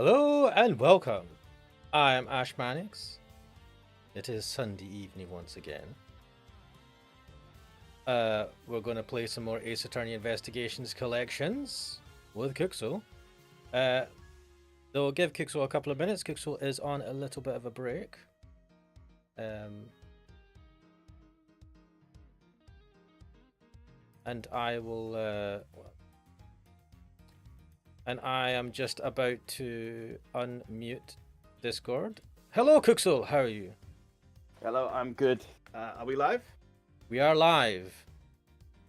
Hello and welcome. I am Ash Mannix. It is Sunday evening once again. We're going to play some more Ace Attorney Investigations collections with Kuxel. They'll give Kuxel a couple of minutes. Kuxel is on a little bit of a break. And I will... and I am just about to unmute Discord. Hello, Kuxel. How are you? Hello, I'm good. Are we live? We are live.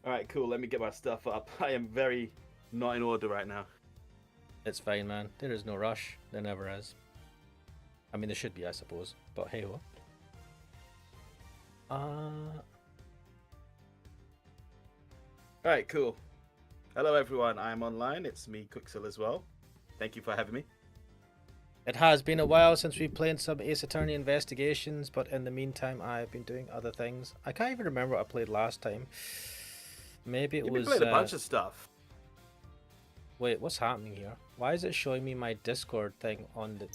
All right, cool. Let me get my stuff up. I am very not in order right now. It's fine, man. There is no rush. There never is. I mean, there should be, I suppose. But hey ho. All right, cool. Hello, everyone. I'm online. It's me, Kuxel, as well. Thank you for having me. It has been a while since we played some Ace Attorney Investigations, but in the meantime, I've been doing other things. I can't even remember what I played last time. Maybe it was. You played a bunch of stuff. Wait, what's happening here? Why is it showing me my Discord thing on the?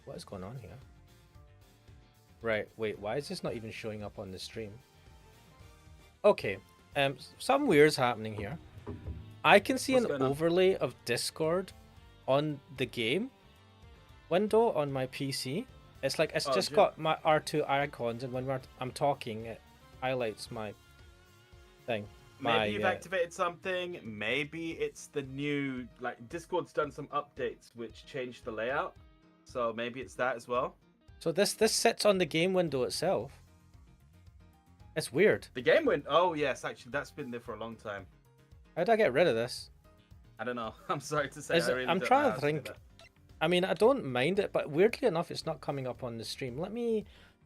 What is going on here? Right. Wait. Why is this not even showing up on the stream? Okay. Something weird's happening here. I can see an overlay of Discord on the game window on my PC. It's like it's just got my R2 icons, and when I'm talking, it highlights my thing. Maybe you've activated something. Maybe it's the new, like, Discord's done some updates which changed the layout. So maybe it's that as well. So this sits on the game window itself. It's weird. The game window? Oh yes, actually that's been there for a long time. How do I get rid of this? I don't know. I'm sorry to say. I'm trying to think. I mean, I don't mind it, but weirdly enough, it's not coming up on the stream. I'm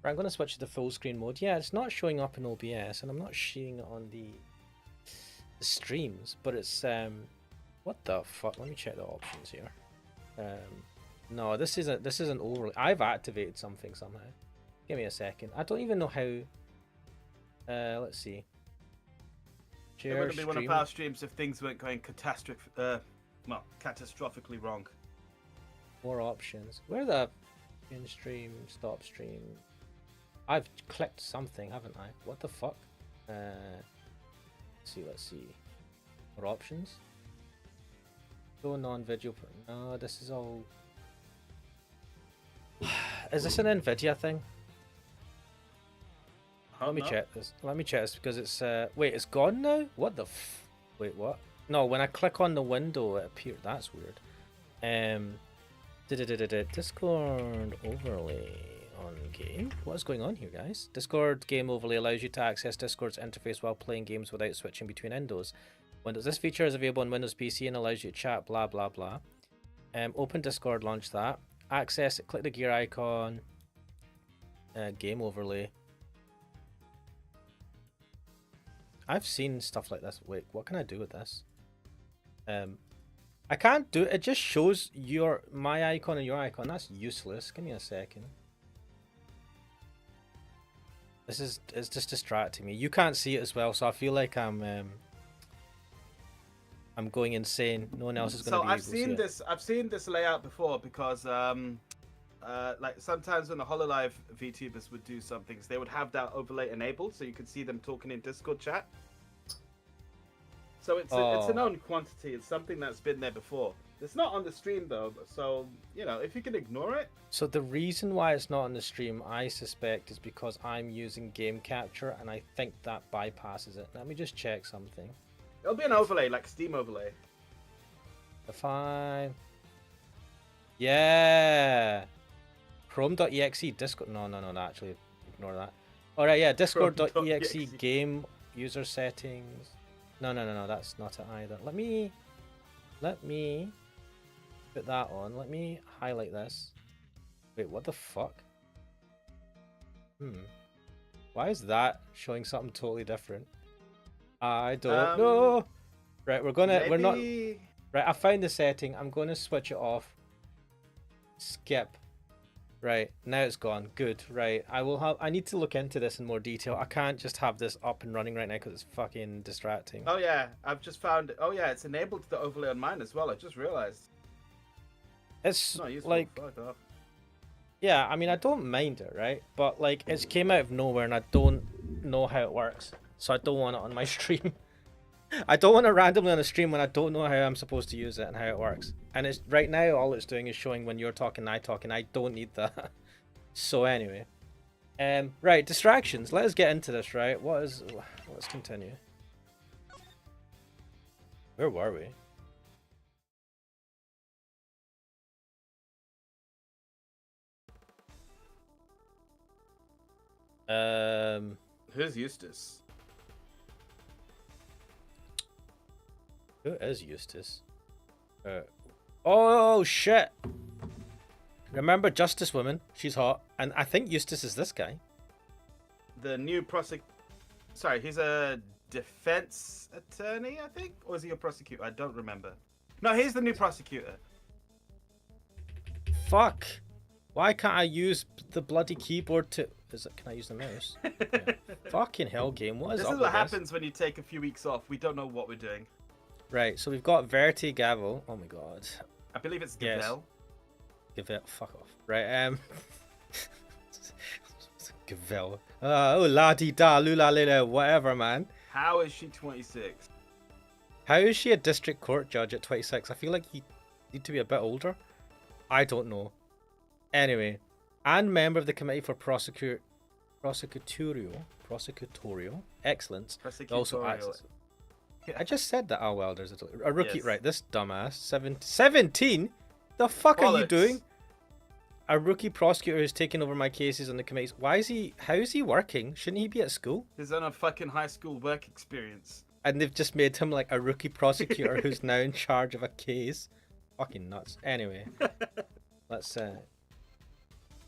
going to switch to the full screen mode. Yeah, it's not showing up in OBS, and I'm not seeing it on the streams, but it's what the fuck? Let me check the options here. No, this isn't overly. I've activated something somehow. Give me a second. I don't even know how. Let's see. It wouldn't be one of our streams if things weren't going catastrophically wrong. More options. Where the in stream, stop stream? I've clicked something, haven't I? What the fuck? Let's see. More options. Show non-video. No, this is all. Is this an NVIDIA thing? Let me check this. Let me check this because it's wait, it's gone now? What the wait, what? No, when I click on the window it appeared. That's weird. Discord overlay on game. What is going on here, guys? Discord game overlay allows you to access Discord's interface while playing games without switching between windows. This feature is available on Windows PC and allows you to chat, blah blah blah. Open Discord, launch that. Access it, click the gear icon. Game overlay. I've seen stuff like this. Wait, what can I do with this? I can't do it. It just shows my icon and your icon. That's useless. Give me a second. It's just distracting me. You can't see it as well, so I feel like I'm going insane. No one else is going to be able to see it. I've seen this layout before because like sometimes when the HoloLive VTubers would do some things, they would have that overlay enabled so you could see them talking in Discord chat. So it's a known quantity. It's something that's been there before. It's not on the stream though, so you know, if you can ignore it. So the reason why it's not on the stream, I suspect, is because I'm using game capture, and I think that bypasses it. Let me just check something. It'll be an overlay, like Steam overlay. Fine. Yeah. Chrome.exe Discord. No, actually, ignore that. Alright, yeah, Discord.exe game user settings. No, that's not it either. Let me put that on. Let me highlight this. Wait, what the fuck? Why is that showing something totally different? I don't know. Right, we're not. Right, I found the setting. I'm gonna switch it off. Skip. Right, now it's gone. Good. Right, I need to look into this in more detail. I can't just have this up and running right now because it's fucking distracting. Oh yeah, I've just found. Oh yeah, it's enabled the overlay on mine as well. I just realized. It's Not useful. like, Fuck off. yeah, I mean, I don't mind it, right? But like, it's came out of nowhere, and I don't know how it works, so I don't want it on my stream. I don't want it randomly on a stream when I don't know how I'm supposed to use it and how it works. And it's right now all it's doing is showing when you're talking, I talk, and I don't need that. So anyway, right, distractions. Let us get into this, right? Let's continue. Where were we? Who's Eustace? Who is Eustace? Oh shit! Remember Justice Woman? She's hot, and I think Eustace is this guy. The new Sorry, he's a defense attorney, I think, or is he a prosecutor? I don't remember. No, he's the new prosecutor. Fuck! Why can't I use the bloody keyboard to? Can I use the mouse? Yeah. Fucking hell, game! What is This up is with what happens when you take a few weeks off. We don't know what we're doing. Right, so we've got Verti Gavel. Oh my god. I believe it's Yes. Gavel. Gavel, fuck off. Right, Gavel. Oh, la di da, lula lila, whatever, man. How is she 26? How is she a district court judge at 26? I feel like you need to be a bit older. I don't know. Anyway, and member of the committee for prosecutorial excellence. Also acts as, Yeah. I just said that. Oh well, there's a rookie. Yes. Right, this dumbass. 17? The fuck are you Bollocks. doing? A rookie prosecutor who's taking over my cases on the committees. Why is he? How is he working? Shouldn't he be at school? He's on a fucking high school work experience. And they've just made him like a rookie prosecutor who's now in charge of a case. Fucking nuts. Anyway, let's.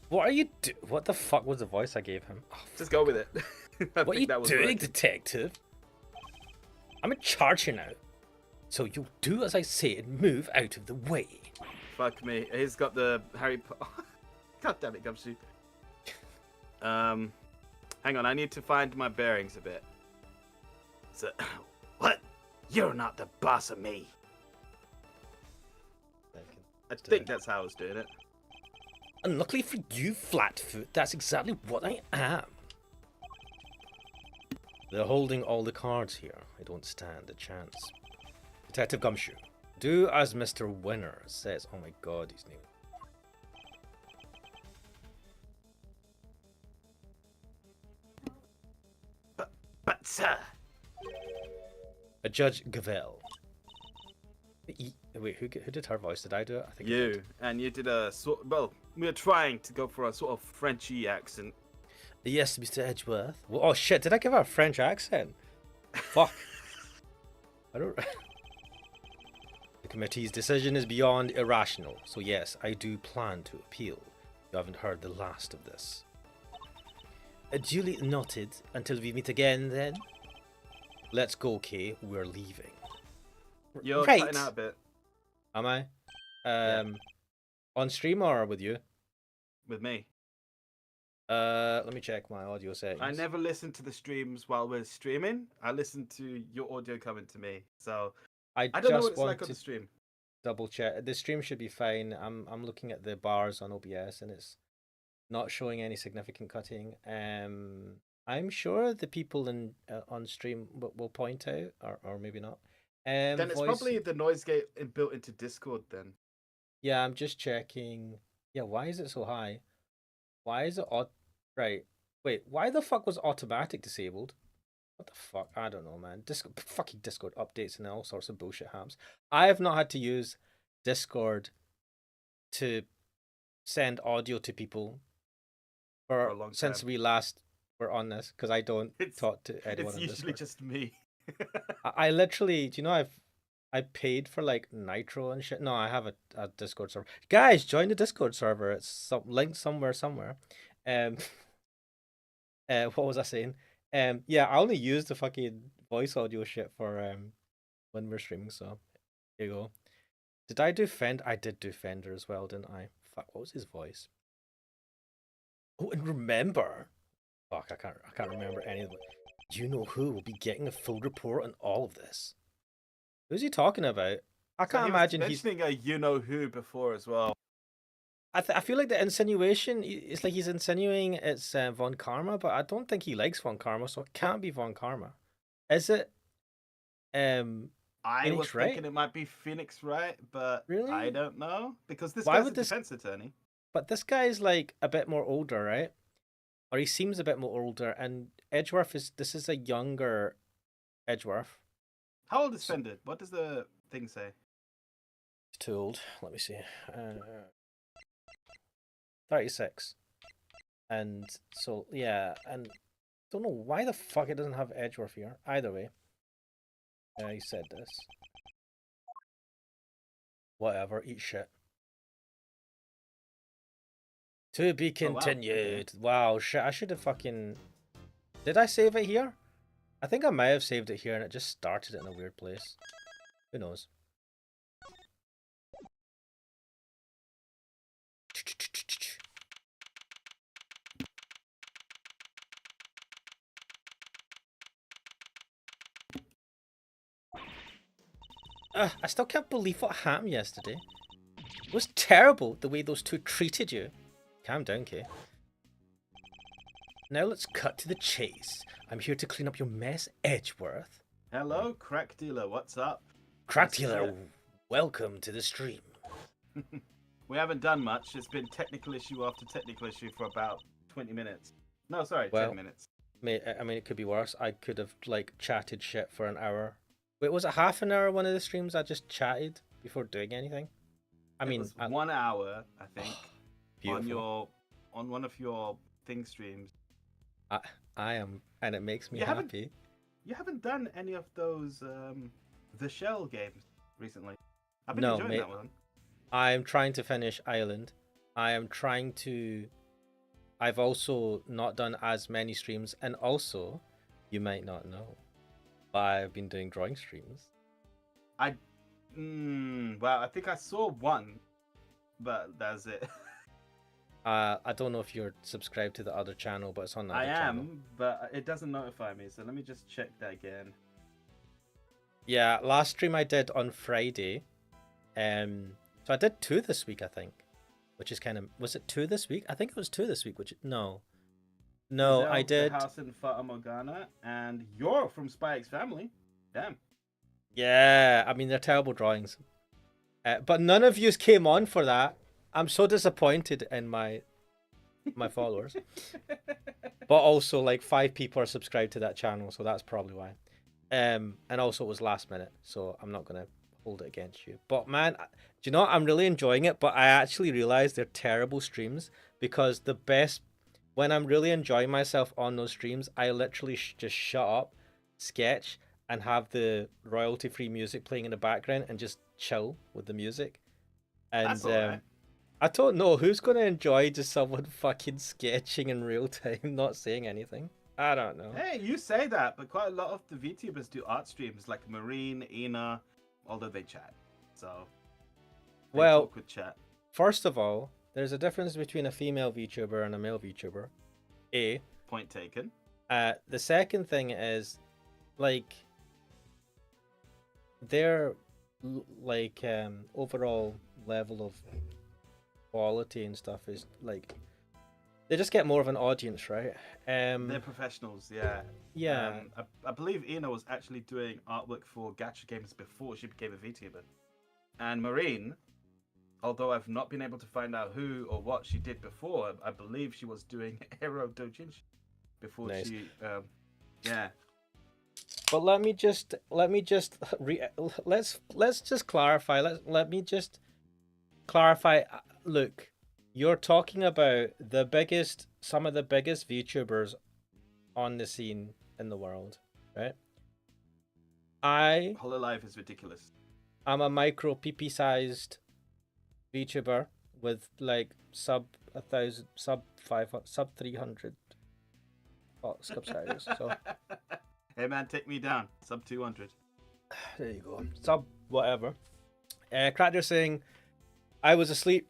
What are you do? What the fuck was the voice I gave him? Oh, Just go with it. what are you doing, detective? I'm in charge here now. So you do as I say and move out of the way. Fuck me. He's got the Harry Potter. God damn it, Gumshoe. Hang on. I need to find my bearings a bit. So, what? You're not the boss of me. I think that's how I was doing it. Unluckily for you, Flatfoot, that's exactly what I am. They're holding all the cards here. I don't stand a chance. Detective Gumshoe, do as Mr. Winner says. Oh my god, he's new. But sir. Judge Gavel. Wait, who did her voice? Did I do it? I think I You. did. And you did a sort. Well, we were trying to go for a sort of Frenchy accent. Yes, Mr. Edgeworth. Well, oh shit, did I give her a French accent? Fuck. I don't. The committee's decision is beyond irrational, so yes, I do plan to appeal. You haven't heard the last of this. Duly noted. Until we meet again, then. Let's go, Kay. We're leaving. You're Right. cutting out a bit Am I? Yeah. On stream or with you? with me. Let me check my audio settings. I never listen to the streams while we're streaming. I listen to your audio coming to me. So I I don't know what just it's want like on to the stream. double check. The stream should be fine. I'm looking at the bars on OBS and it's not showing any significant cutting. I'm sure the people on stream will point out, or maybe not. Then it's probably the noise gate built into Discord then. Yeah, I'm just checking. Yeah, why is it so high? Why is it right? Wait, why the fuck was automatic disabled? What the fuck? I don't know, man. Fucking Discord updates and all sorts of bullshit happens. I have not had to use Discord to send audio to people For a long since time. we last were on this, because I don't talk to anyone It's on usually Discord. just me. I literally, do you know, I paid for like Nitro and shit. No, I have a Discord server. Guys, join the Discord server. It's linked somewhere. What was I saying? Yeah, I only use the fucking voice audio shit for when we're streaming. So here you go. Did I do Fender? I did do Fender as well, didn't I? Fuck, what was his voice? Oh, and remember, fuck, I can't remember any of them. You know who will be getting a full report on all of this? Who's he talking about? I So can't he was imagine he's. mentioning a you know who before as well. I feel like the insinuation, it's like he's insinuating it's Von Karma, but I don't think he likes Von Karma, so it can't be Von Karma. Is it I was Phoenix Wright? thinking it might be Phoenix Wright, but I Really? don't know because this Why guy's would a this? defense attorney. But this guy's like a bit more older, right? Or he seems a bit more older, and Edgeworth is this is a younger Edgeworth. How old is So, Fended? What does the thing say? it's too old. Let me see. 36. And so yeah, and don't know why the fuck it doesn't have Edgeworth here. Either way, he said this. Whatever, eat shit. To be Oh wow. Okay. continued. Wow, shit. I should have fucking. Did I save it here? I think I might have saved it here and it just started it in a weird place. Who knows? I still can't believe what happened yesterday. It was terrible the way those two treated you. Calm down, Kay. Now let's cut to the chase. I'm here to clean up your mess, Edgeworth. Hello, crack dealer. What's up? Crack This is dealer, it. welcome to the stream. We haven't done much. It's been technical issue after technical issue for about 20 minutes. No, sorry, Well, 10 minutes. Mate, I mean, it could be worse. I could have like chatted shit for an hour. Wait, was it half an hour? One of the streams I just chatted before doing anything. I It mean, was 1 hour, I think, beautiful. on one of your thing streams. I am, and it makes me You haven't- happy. You haven't done any of those the Shell games recently. I've been No, enjoying mate. that one. I'm trying to finish Island. I am trying to. I've also not done as many streams, and also, you might not know, but I've been doing drawing streams. Well, I think I saw one, but that's it. I don't know if you're subscribed to the other channel, but it's on the I other channel. am, but it doesn't notify me. So let me just check that again. Yeah, last stream I did on Friday. So I did 2 this week, I think, which is kind of, was it 2 this week? I think it was 2 this week. No, Gazelle, I did. The House in Fata Morgana, and you're from Spy X Family. Damn. Yeah, I mean they're terrible drawings, but none of yous came on for that. I'm so disappointed in my followers. But also like 5 people are subscribed to that channel, so that's probably why. And also it was last minute, so I'm not gonna hold it against you. But man, do you know what? I'm really enjoying it, but I actually realize they're terrible streams because the best when I'm really enjoying myself on those streams, I literally just shut up, sketch, and have the royalty-free music playing in the background and just chill with the music. And That's alright. I don't know who's going to enjoy just someone fucking sketching in real time, not saying anything. I don't know. Hey, you say that, but quite a lot of the VTubers do art streams, like Marine, Ina, although they chat. So, they Well, talk with chat. first of all, there's a difference between a female VTuber and a male VTuber. A. Point taken. The second thing is, like, their like overall level of quality and stuff is like they just get more of an audience, right? They're professionals, yeah. Yeah. I believe Ina was actually doing artwork for Gacha Games before she became a VTuber. And Marine, although I've not been able to find out who or what she did before, I believe she was doing Hero Dojinshi before Nice. she, yeah. But let's just clarify. Let me just clarify. Look, you're talking about some of the biggest VTubers on the scene in the world, right? Hololive is ridiculous. I'm a micro PP sized VTuber with like sub 1,000, sub 500, sub 300 subscribers. So Hey man, take me down. Sub 200. there you go. Sub whatever. Cracker saying, I was asleep.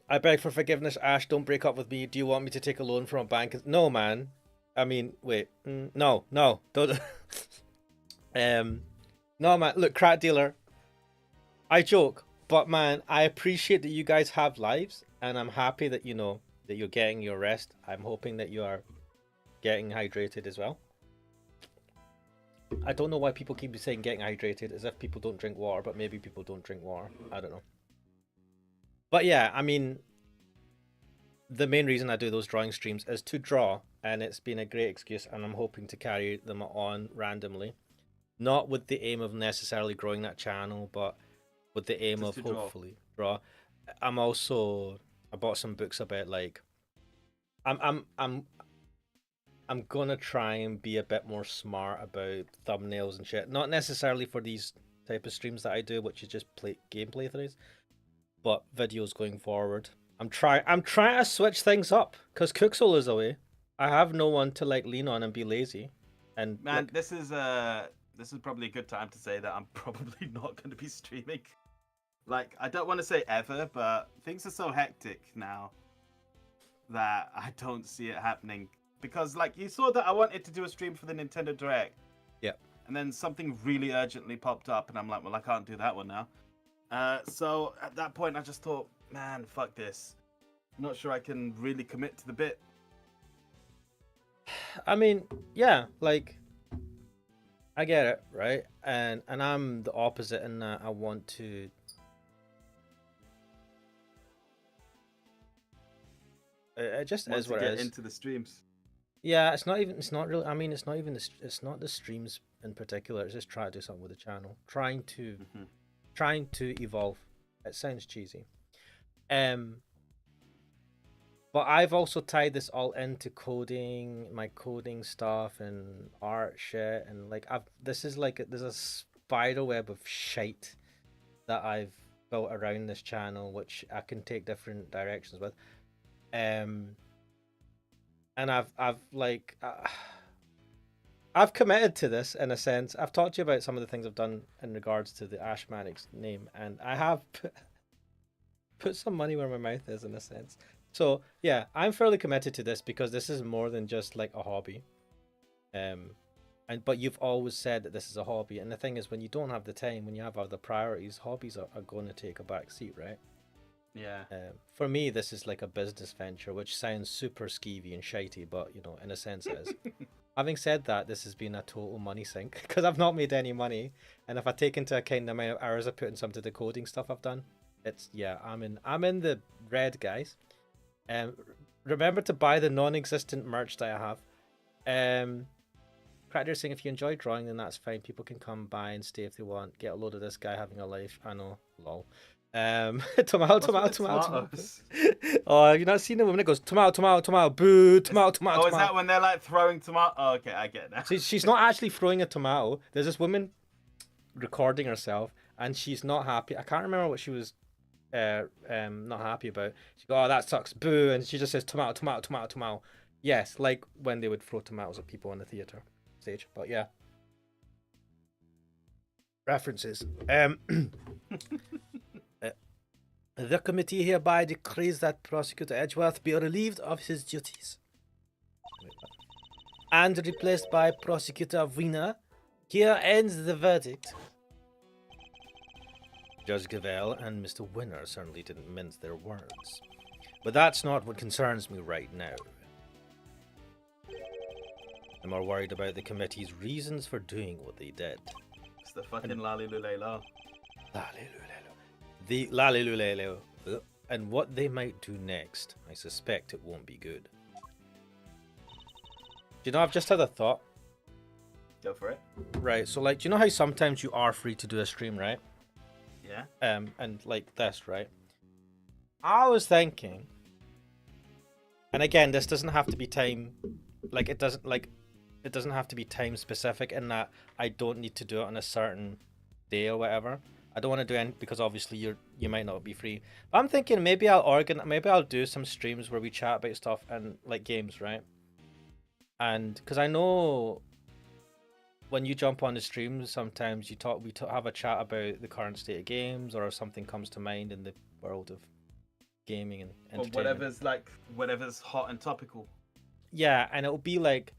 I beg for forgiveness, Ash. Don't break up with me. Do you want me to take a loan from a bank? No, man. I mean, wait. No, don't. No, man. Look, Crack Dealer. I joke, but man, I appreciate that you guys have lives, and I'm happy that you know that you're getting your rest. I'm hoping that you are getting hydrated as well. I don't know why people keep saying getting hydrated as if people don't drink water, but maybe people don't drink water. I don't know. But yeah, I mean, the main reason I do those drawing streams is to draw, and it's been a great excuse, and I'm hoping to carry them on randomly. Not with the aim of necessarily growing that channel, but with the aim Just of to draw. hopefully draw. I bought some books about like I'm I'm I'm I'm gonna try and be a bit more smart about thumbnails and shit. Not necessarily for these type of streams that I do, which is just play gameplay throughs, but videos going forward. I'm trying to switch things up because Cooksole is away. I have no one to like lean on and be lazy. And Man, like, this is probably a good time to say that I'm probably not going to be streaming. Like, I don't want to say ever, but things are so hectic now that I don't see it happening. Because, like, you saw that I wanted to do a stream for the Nintendo Direct. yeah. And then something really urgently popped up, and I'm like, well, I can't do that one now. So at that point, I just thought, man, fuck this. I'm not sure I can really commit to the bit. I mean, yeah, like I get it, right? And I'm the opposite in that I want to. It just Want is to what get it is. into the streams. Yeah, it's not even. It's not really. I mean, it's not even. It's not the streams in particular. It's just trying to do something with the channel. Trying to evolve. It sounds cheesy. Um, but I've also tied this all into coding, my coding stuff and art shit, and like this is like there's a spider web of shite that I've built around this channel, which I can take different directions with. Um, and I've like I've committed to this in a sense. I've talked to you about some of the things I've done in regards to the Ashmanics name, and I have put some money where my mouth is in a sense. So yeah, I'm fairly committed to this because this is more than just like a hobby. But you've always said that this is a hobby, and the thing is, when you don't have the time, when you have other priorities, hobbies are going to take a back seat, right? Yeah. For me, this is like a business venture, which sounds super skeevy and shitey, but you know, in a sense, it is. Having said that, this has been a total money sink because I've not made any money, and if I take into account the amount of hours I put in some of the coding stuff I've done, it's yeah, I'm in the red, guys. Remember to buy the non-existent merch that I have. Cracker saying if you enjoy drawing, then that's fine. People can come by and stay if they want. Get a load of this guy having a life. I know, lol. Tomato. Oh, have you not seen the woman that goes tomato, boo, tomato. Oh, is that when they're like throwing tomato? Oh, okay, I get it now. She's not actually throwing a tomato. There's this woman recording herself, and she's not happy. I can't remember what she was not happy about. She goes, oh, that sucks, boo, and she just says tomato. Yes, like when they would throw tomatoes at people on the theater stage. But yeah, references. The committee hereby decrees that Prosecutor Edgeworth be relieved of his duties and replaced by Prosecutor Wiener. Here ends the verdict. Judge Gavelle and Mr. Winner certainly didn't mince their words. But that's not what concerns me right now. I'm more worried about the committee's reasons for doing what they did. It's the fucking lali-lulay-la. The lalilulelo. And what they might do next. I suspect it won't be good. Do you know, I've just had a thought. Go for it. Right, so like, do you know how sometimes you are free to do a stream, right? Yeah. And like this, right? I was thinking, and again, this doesn't have to be time, it doesn't have to be time specific in that I don't need to do it on a certain day or whatever. I don't want to do any because obviously you might not be free. But I'm thinking maybe I'll do some streams where we chat about stuff and like games, right? And because I know when you jump on the streams, sometimes we have a chat about the current state of games, or if something comes to mind in the world of gaming and entertainment. Or whatever's hot and topical. Yeah, and it'll be like,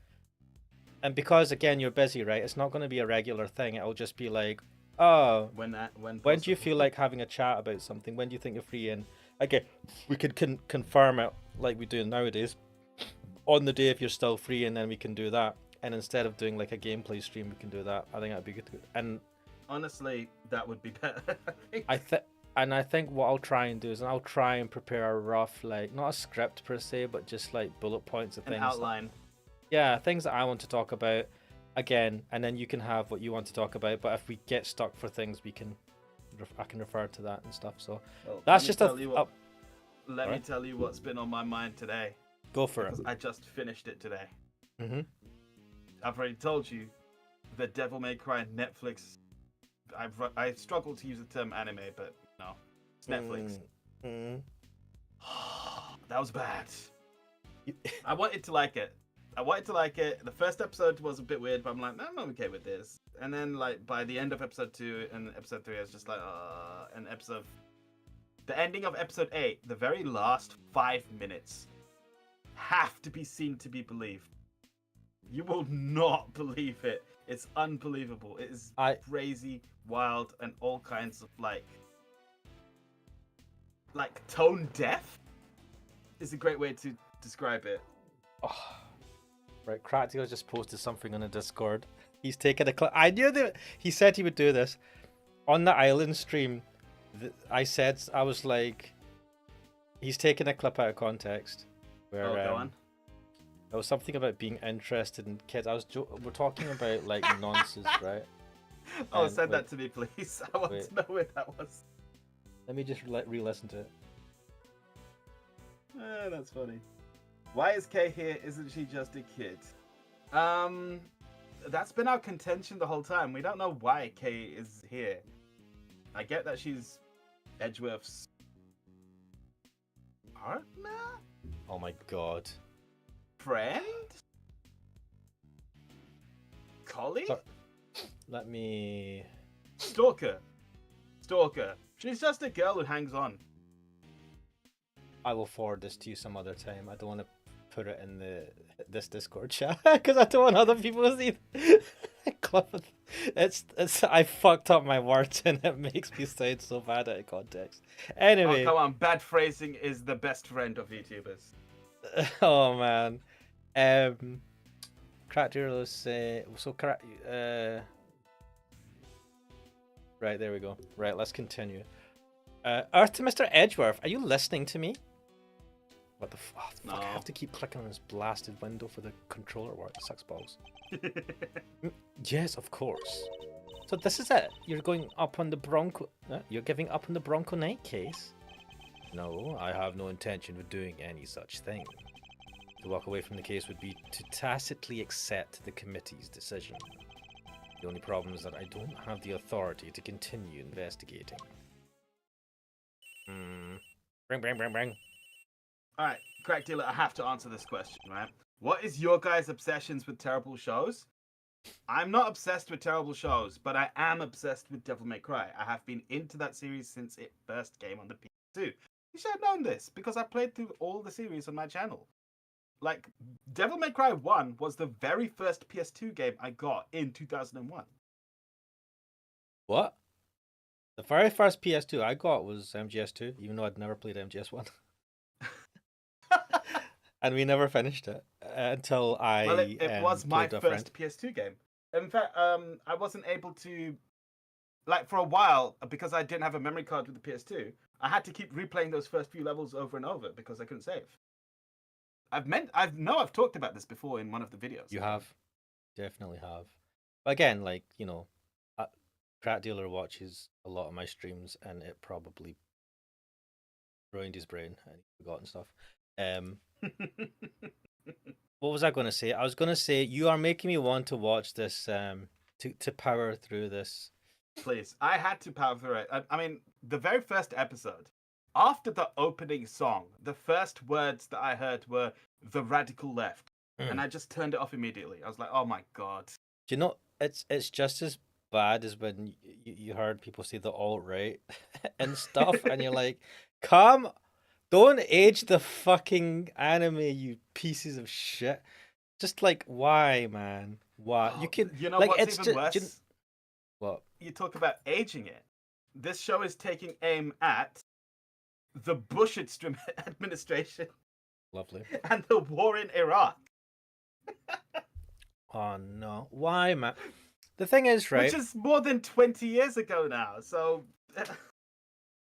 and because again you're busy, right? It's not going to be a regular thing. It'll just be like, oh, when do you feel like having a chat about something? When do you think you're free? And again, we could confirm it like we do nowadays on the day if you're still free, and then we can do that. And instead of doing like a gameplay stream, we can do that. I think that'd be good. And Honestly, that would be better. I think what I'll try and do is I'll try and prepare a rough, like, not a script per se, but just like bullet points of An things. outline. Yeah, things that I want to talk about again, and then you can have what you want to talk about. But if we get stuck for things, I can refer to that and stuff. So Well, that's just let me tell you what's been on my mind today. Go for it. I just finished it today. Mm-hmm. I've already told you, the Devil May Cry Netflix. I struggle to use the term anime, but no, it's Netflix. Mm-hmm. That was bad. I wanted to like it. The first episode was a bit weird, but I'm like, I'm okay with this. And then, like, by the end of episode 2 and episode 3, I was just like, the ending of episode 8, the very last 5 minutes, have to be seen to be believed. You will not believe it. It's unbelievable. It is crazy, wild, and all kinds of like tone deaf is a great way to describe it. Oh. Right, Cracktail just posted something on the Discord. He's taken a clip. I knew that he said he would do this on the island stream. I was like, he's taken a clip out of context. Where, go on. There was something about being interested in kids. We're talking about like nonsense, right? Oh, send that to me, please. I want to know where that was. Let me just re-listen to it. That's funny. Why is Kay here? Isn't she just a kid? That's been our contention the whole time. We don't know why Kay is here. I get that she's Edgeworth's partner? Oh my god. Friend? Colleague? Let me... Stalker. She's just a girl who hangs on. I will forward this to you some other time. I don't want to put it in this Discord chat because I don't want other people to see I fucked up my words and it makes me sound so bad out of context. Anyway. Oh, come on. Bad phrasing is the best friend of YouTubers. Oh man. Crackdeer say right, there we go. Right, let's continue. Earth to Mr. Edgeworth, are you listening to me? What the fuck? No. I have to keep clicking on this blasted window for the controller work. It sucks balls. Yes, of course. So this is it. You're going up on the Bronco. You're giving up on the Bronco Knight case? No, I have no intention of doing any such thing. To walk away from the case would be to tacitly accept the committee's decision. The only problem is that I don't have the authority to continue investigating. Bring. Alright, Crack Dealer, I have to answer this question, right? What is your guys' obsessions with terrible shows? I'm not obsessed with terrible shows, but I am obsessed with Devil May Cry. I have been into that series since it first came on the PS2. You should have known this, because I played through all the series on my channel. Like, Devil May Cry 1 was the very first PS2 game I got in 2001. What? The very first PS2 I got was MGS2, even though I'd never played MGS1. And we never finished it until I. Well, it was my first PS2 game. In fact, I wasn't able to, like, for a while, because I didn't have a memory card with the PS2. I had to keep replaying those first few levels over and over because I couldn't save. I've talked about this before in one of the videos. You have, definitely have. But again, like, you know, Crack Dealer watches a lot of my streams, and it probably ruined his brain and he forgotten stuff. What was I going to say? I was going to say you are making me want to watch this to power through this. Please, I had to power through it. I mean, the very first episode, after the opening song, the first words that I heard were "the radical left," and I just turned it off immediately. I was like, "Oh my god!" Do you know it's just as bad as when you heard people say the alt-right and stuff, and you're like, "Come." Don't age the fucking anime, you pieces of shit. Just like, why, man? Why? Oh, you can, you know like, what's even worse? What? You talk about aging it. This show is taking aim at the Bush administration Lovely. and the war in Iraq, Oh no. Why, man? The thing is, which right? is more than 20 years ago now. So,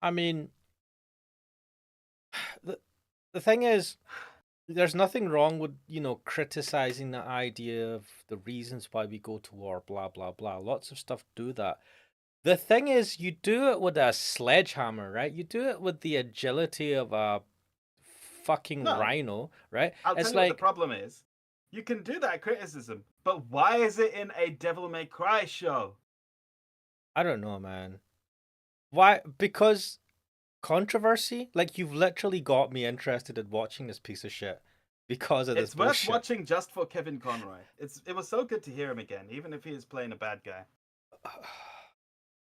I mean, the the thing is, there's nothing wrong with, criticizing the idea of the reasons why we go to war, blah blah blah. Lots of stuff do that. The thing is, you do it with a sledgehammer, right? You do it with the agility of a fucking no, rhino, right? I'll tell It's you what the like, problem is. You can do that criticism, but why is it in a Devil May Cry show? I don't know, man. Why? Because controversy? Like, you've literally got me interested in watching this piece of shit because of this It's worth bullshit. watching just for Kevin Conroy. It was so good to hear him again, even if he is playing a bad guy.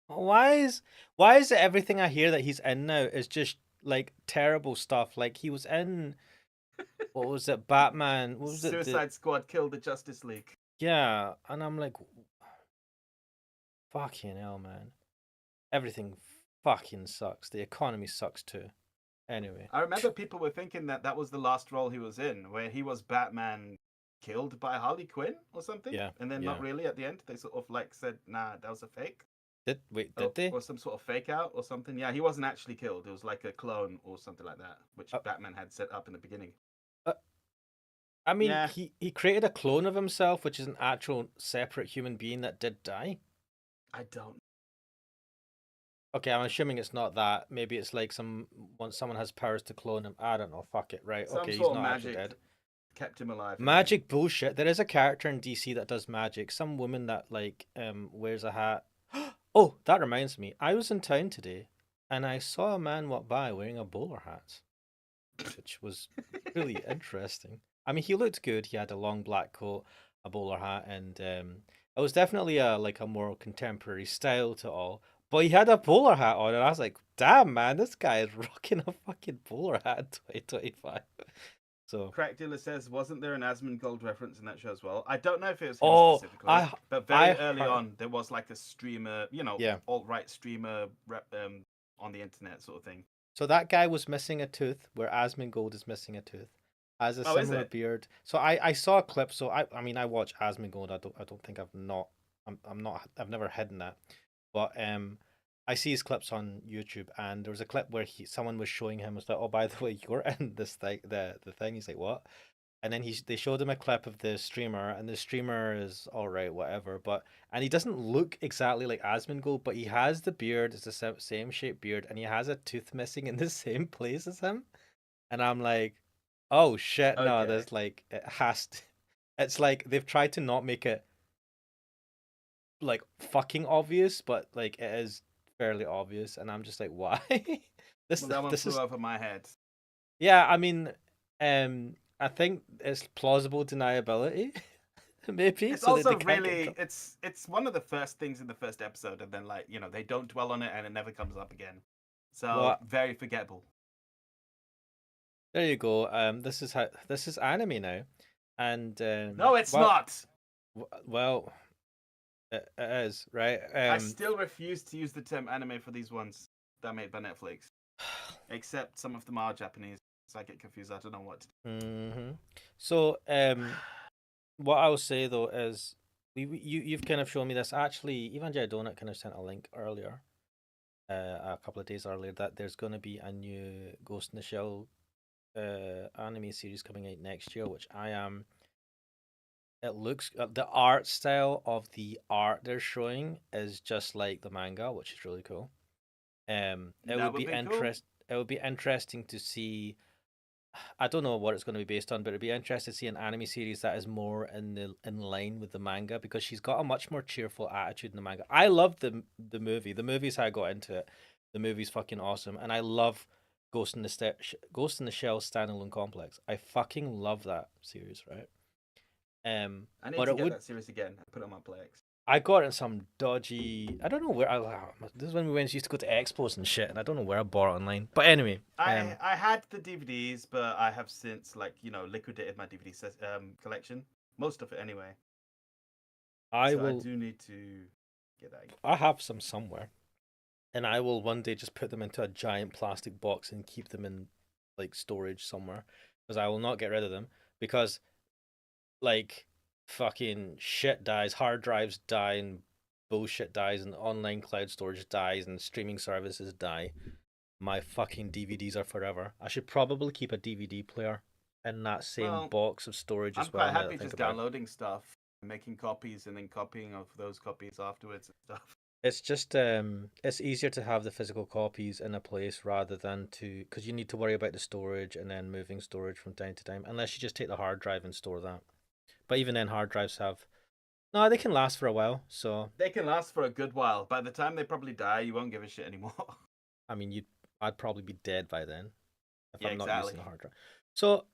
Why is it everything I hear that he's in now is just like terrible stuff? Like, he was in, what was it, Batman? What was it? Suicide Squad killed the Justice League. Yeah, and I'm like, fucking hell, man. Everything fucking sucks. The economy sucks too. Anyway. I remember people were thinking that that was the last role he was in, where he was Batman killed by Harley Quinn or something, Yeah, and then not yeah. really at the end. They sort of like said, "Nah, that was a fake." Did they? Or some sort of fake out or something. Yeah, he wasn't actually killed. It was like a clone or something like that, which Uh, Batman had set up in the beginning. uh, I mean, Yeah, he created a clone of himself, which is an actual separate human being that did die. I don't. Okay, I'm assuming it's not that. Maybe it's like once someone has powers to clone him. I don't know. Fuck it. Right. Some Okay, he's sort of not actually magic dead. kept him alive again. Magic bullshit. There is a character in DC that does magic. Some woman that like wears a hat. Oh, that reminds me. I was in town today and I saw a man walk by wearing a bowler hat, which was really interesting. I mean, he looked good. He had a long black coat, a bowler hat, and it was definitely a more contemporary style to all. But he had a bowler hat on, and I was like, "Damn, man, this guy is rocking a fucking bowler hat in 2025." So, Crack Dealer says, wasn't there an Asmongold reference in that show as well? I don't know if it was him oh, specifically, I but I very early heard, on there was like a streamer, yeah. alt-right streamer on the internet sort of thing. So that guy was missing a tooth, where Asmongold is missing a tooth. Has a Oh, is similar it? beard. So I saw a clip. So I mean I watch Asmongold. I don't think I've not I'm not I've never hidden that. But I see his clips on YouTube, and there was a clip where someone was showing him, was like, oh, by the way, you're in this thing, the thing. He's like, what? And then they showed him a clip of the streamer, and the streamer is all right, whatever. And he doesn't look exactly like Asmongold, but he has the beard. It's the same shaped beard, and he has a tooth missing in the same place as him. And I'm like, oh shit, no, Okay. there's like it has to. It's like they've tried to not make it like fucking obvious, but like it is fairly obvious, and I'm just like, why? this Well, that one this flew is over my head. yeah. I mean, I think it's plausible deniability, maybe, It's so that they also can't get in really trouble. it's one of the first things in the first episode, and then like they don't dwell on it, and it never comes up again. So Well, very forgettable. there you go. This is anime now, and No, it's not. well, it is right. I still refuse to use the term anime for these ones that are made by Netflix. Except some of them are Japanese, so I get confused. I don't know what to hmm So, what I'll say though is, you've kind of shown me this. Actually, Evangel Donut kind of sent a link earlier, a couple of days earlier, that there's going to be a new Ghost in the Shell anime series coming out next year, which I am. It looks the art style of the art they're showing is just like the manga, which is really cool. It That would would be be cool. It would be interesting to see. I don't know what it's going to be based on, but it'd be interesting to see an anime series that is more in line with the manga, because she's got a much more cheerful attitude in the manga. I love the movie. The movie's how I got into it. The movie's fucking awesome, and I love Ghost in the Shell standalone complex. I fucking love that series, right? I need But to it get would. that series again. Put it on my Plex. I got in some dodgy. I don't know where. This is when we used to go to expos and shit, and I don't know where I bought it online. But anyway, I had the DVDs, but I have since liquidated my DVD collection, most of it anyway. I So I will. do need to get that again. I have some somewhere. and I will one day just put them into a giant plastic box and keep them in like storage somewhere because I will not get rid of them because like fucking shit dies, hard drives die, and bullshit dies, and online cloud storage dies, and streaming services die. My fucking DVDs are forever. I should probably keep a DVD player in that same Well, box of storage I'm as well. quite Now that I happy think just about it, downloading stuff, making copies, and then copying of those copies afterwards and stuff. it's just it's easier to have the physical copies in a place rather than to because you need to worry about the storage and then moving storage from time to time. Unless you just take the hard drive and store that. But even then, hard drives have no, they can last for a while. So They can last for a good while. By the time they probably die, you won't give a shit anymore. I mean, I'd probably be dead by then if Yeah, I'm not using exactly. a hard drive. So,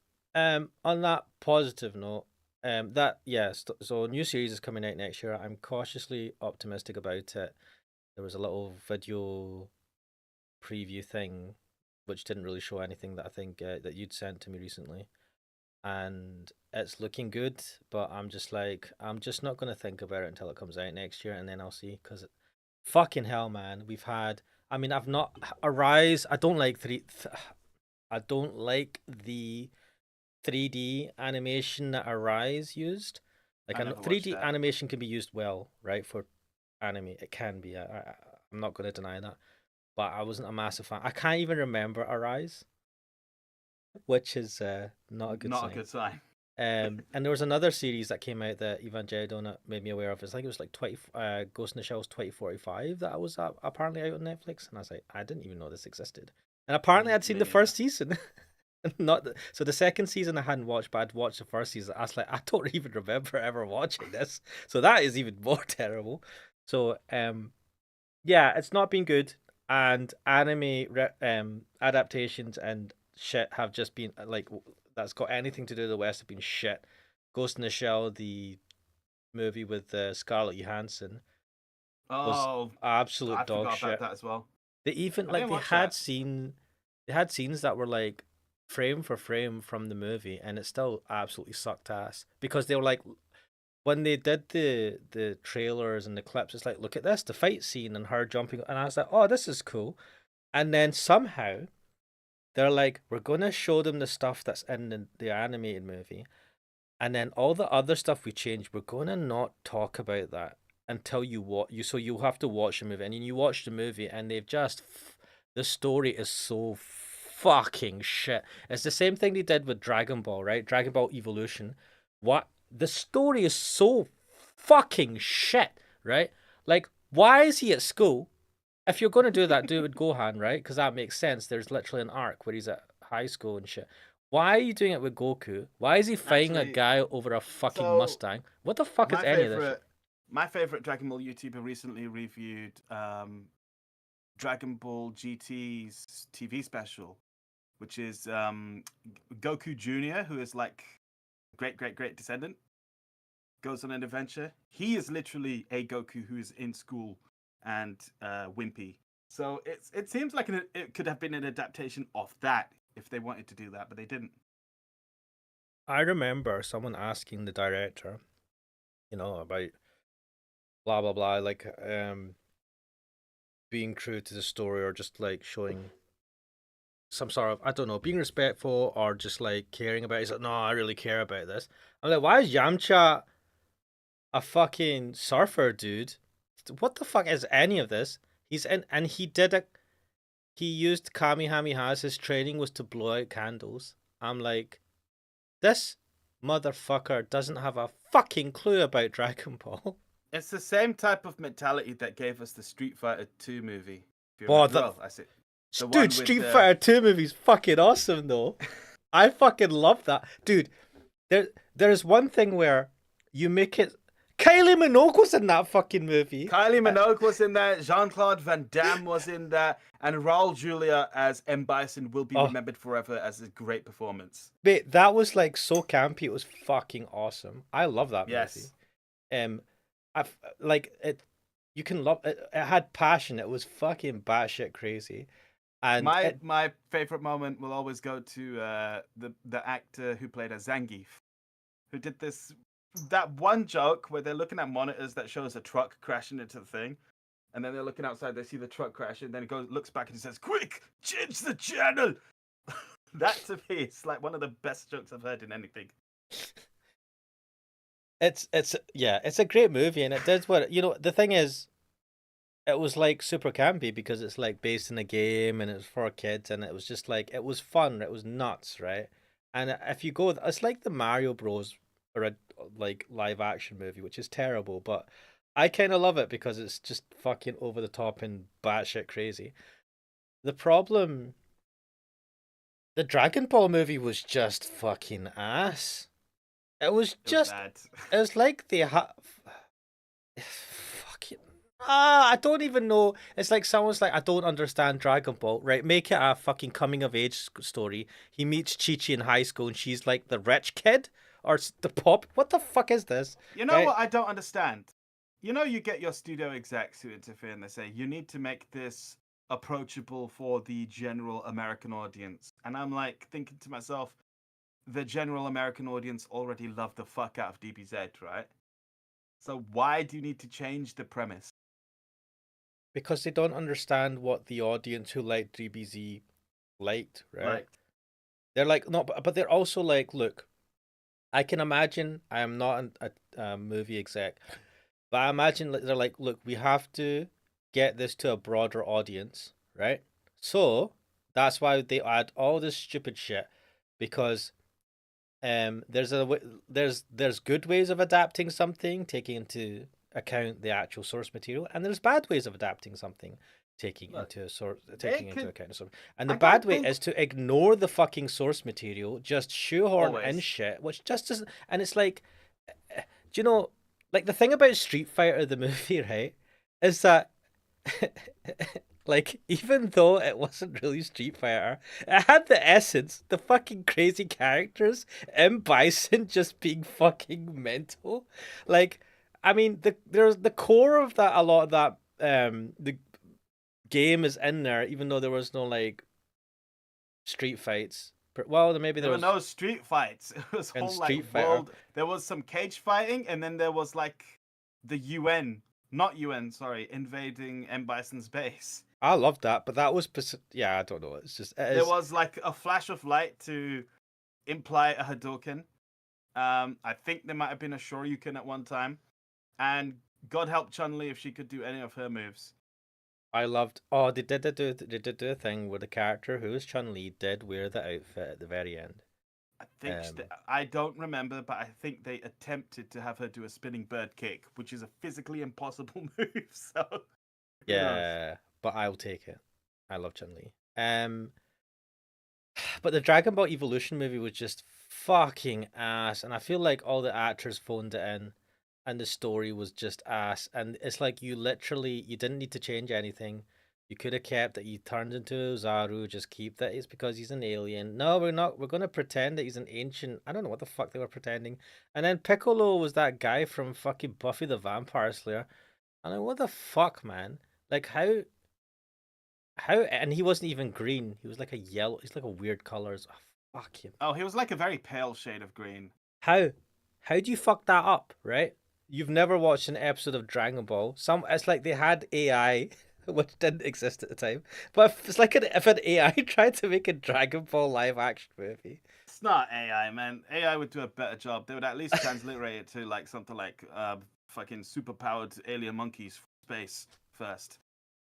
on that positive note, that yes, so a new series is coming out next year. I'm cautiously optimistic about it. There was a little video preview thing, which didn't really show anything that I think that you'd sent to me recently, and it's looking good. But I'm just like, I'm just not gonna think about it until it comes out next year, and then I'll see. Because fucking hell, man, we've had. I mean, I've not Arise. I don't like I don't like the 3D animation that Arise used. Like, I I know never watched 3D that. animation can be used well, right? For anime, it can be. I'm not going to deny that. But I wasn't a massive fan. I can't even remember Arise, which is not a good Not a sign. good sign. And there was another series that came out that Evangelion made me aware of. It's like it was like 20, Ghost in the Shell's 2045 that was apparently out on Netflix, and I was like, I didn't even know this existed. And apparently, I'd seen Me the neither. first season. Not so the second season I hadn't watched, but I'd watched the first season. I was like, I don't even remember ever watching this. So that is even more terrible. So yeah, it's not been good, and adaptations and shit have just been like that's got anything to do with the West have been shit. Ghost in the Shell, the movie with Scarlett Johansson, was Oh, I absolute dog forgot about shit. that as well. They even I like didn't watch that. they had scenes that were like frame for frame from the movie, and it still absolutely sucked ass because they were like when they did the trailers and the clips, it's like look at this, the fight scene and her jumping, and I was like, oh, this is cool. And then somehow they're like, we're gonna show them the stuff that's in the animated movie, and then all the other stuff we changed, we're gonna not talk about that until so you'll have to watch the movie, and then you watch the movie, and they've just the story is so fucking shit. It's the same thing they did with Dragon Ball, right? Dragon Ball Evolution. What the story is so fucking shit, right? Like, why is he at school? If you're going to do that, do it with Gohan, right? Because that makes sense. There's literally an arc where he's at high school and shit. Why are you doing it with Goku? Why is he fighting a Actually, guy over a fucking so Mustang? What the fuck is my any of this shit? favorite, my favorite Dragon Ball YouTuber recently reviewed Dragon Ball GT's TV special, which is Goku Junior, who is like great descendant, goes on an adventure. He is literally a Goku who is in school and wimpy. So it seems like it could have been an adaptation of that if they wanted to do that, but they didn't. I remember someone asking the director, about blah blah blah, like being true to the story or just like showing some sort of I don't know, being respectful or just like caring about it. He's like, no, I really care about this. I'm like, why is Yamcha a fucking surfer, dude? What the fuck is any of this? He's in, and he used Kamehamehas. His training was to blow out candles. I'm like, this motherfucker doesn't have a fucking clue about Dragon Ball. It's the same type of mentality that gave us the Street Fighter 2 movie. If you Boy, remember, well, I said the dude, one with Street Fighter 2 movie's fucking awesome though. I fucking love that. Dude, there's one thing where you make it Kylie Minogue was in that fucking movie. Kylie Minogue was in there, Jean-Claude Van Damme was in there, and Raul Julia as M. Bison will be Oh, remembered forever as a great performance. mate, that was like so campy. It was fucking awesome. I love that movie. Yes. I've like it. You can love it. It had passion. It was fucking batshit crazy, and it. My favorite moment will always go to the actor who played a Zangief, who did that one joke where they're looking at monitors that shows a truck crashing into the thing, and then they're looking outside, they see the truck crash, and then it looks back and he says, "Quick, change the channel." That to me is like one of the best jokes I've heard in anything. It's a great movie, and it did what the thing is, it was like super campy because it's like based in a game and it's for kids, and it was just like it was fun, it was nuts, right? And if you go, it's like the Mario Bros. Or a like live action movie, which is terrible, but I kind of love it because it's just fucking over the top and batshit crazy. The problem, the Dragon Ball movie was just fucking ass. It was just, bad. it was like they have fucking. I don't even know. It's like someone's like, I don't understand Dragon Ball. Right, make it a fucking coming of age story. He meets Chi-Chi in high school, and she's like the rich kid or the pop. What the fuck is this? You know Right? what I don't understand? You know, you get your studio execs who interfere and they say, you need to make this approachable for the general American audience. And I'm like thinking to myself, the general American audience already love the fuck out of DBZ, right? So why do you need to change the premise? Because they don't understand what the audience who liked DBZ liked, right? Like, They're like, no, but they're also like, look, I can imagine, I am not a movie exec, but I imagine they're like, look, we have to get this to a broader audience, right? So that's why they add all this stupid shit, because there's good ways of adapting something, taking into account the actual source material, and there's bad ways of adapting something, taking look, into account of source. And the I bad don't way think is to ignore the fucking source material, just shoehorn in always. shit, which just doesn't. And it's like, do you know, like the thing about Street Fighter the movie, right, is that like, even though it wasn't really Street Fighter, it had the essence, the fucking crazy characters, M. Bison just being fucking mental. Like, I mean, there's the core of that. A lot of that, the game is in there, even though there was no like street fights. Well, maybe There there were was no street fights. It was in whole like Street Fighter. world. There was some cage fighting, and then there was like the UN, not UN, sorry, invading M. Bison's base. I loved that, but that was yeah, I don't know. It's just There was like a flash of light to imply a Hadouken. I think there might have been a Shoryuken at one time, and God help Chun-Li if she could do any of her moves. I loved. Oh, they did do a thing where the character who was Chun-Li did wear the outfit at the very end. I think I don't remember, but I think they attempted to have her do a spinning bird kick, which is a physically impossible move. So yeah, but I'll take it. I love Chun-Li. But the Dragon Ball Evolution movie was just fucking ass, and I feel like all the actors phoned it in, and the story was just ass. And it's like you didn't need to change anything. You could have kept that he turned into Zaru, just keep that it's because he's an alien. No, we're not. We're gonna pretend that he's an ancient. I don't know what the fuck they were pretending. And then Piccolo was that guy from fucking Buffy the Vampire Slayer. I'm like, what the fuck, man? Like how? And he wasn't even green. He was like a yellow. He's like a weird colors. Oh, fuck him. Oh, he was like a very pale shade of green. How? How do you fuck that up, right? You've never watched an episode of Dragon Ball. It's like they had AI, which didn't exist at the time. But it's like if an AI tried to make a Dragon Ball live action movie. It's not AI, man. AI would do a better job. They would at least transliterate it to like something like fucking superpowered alien monkeys from space first.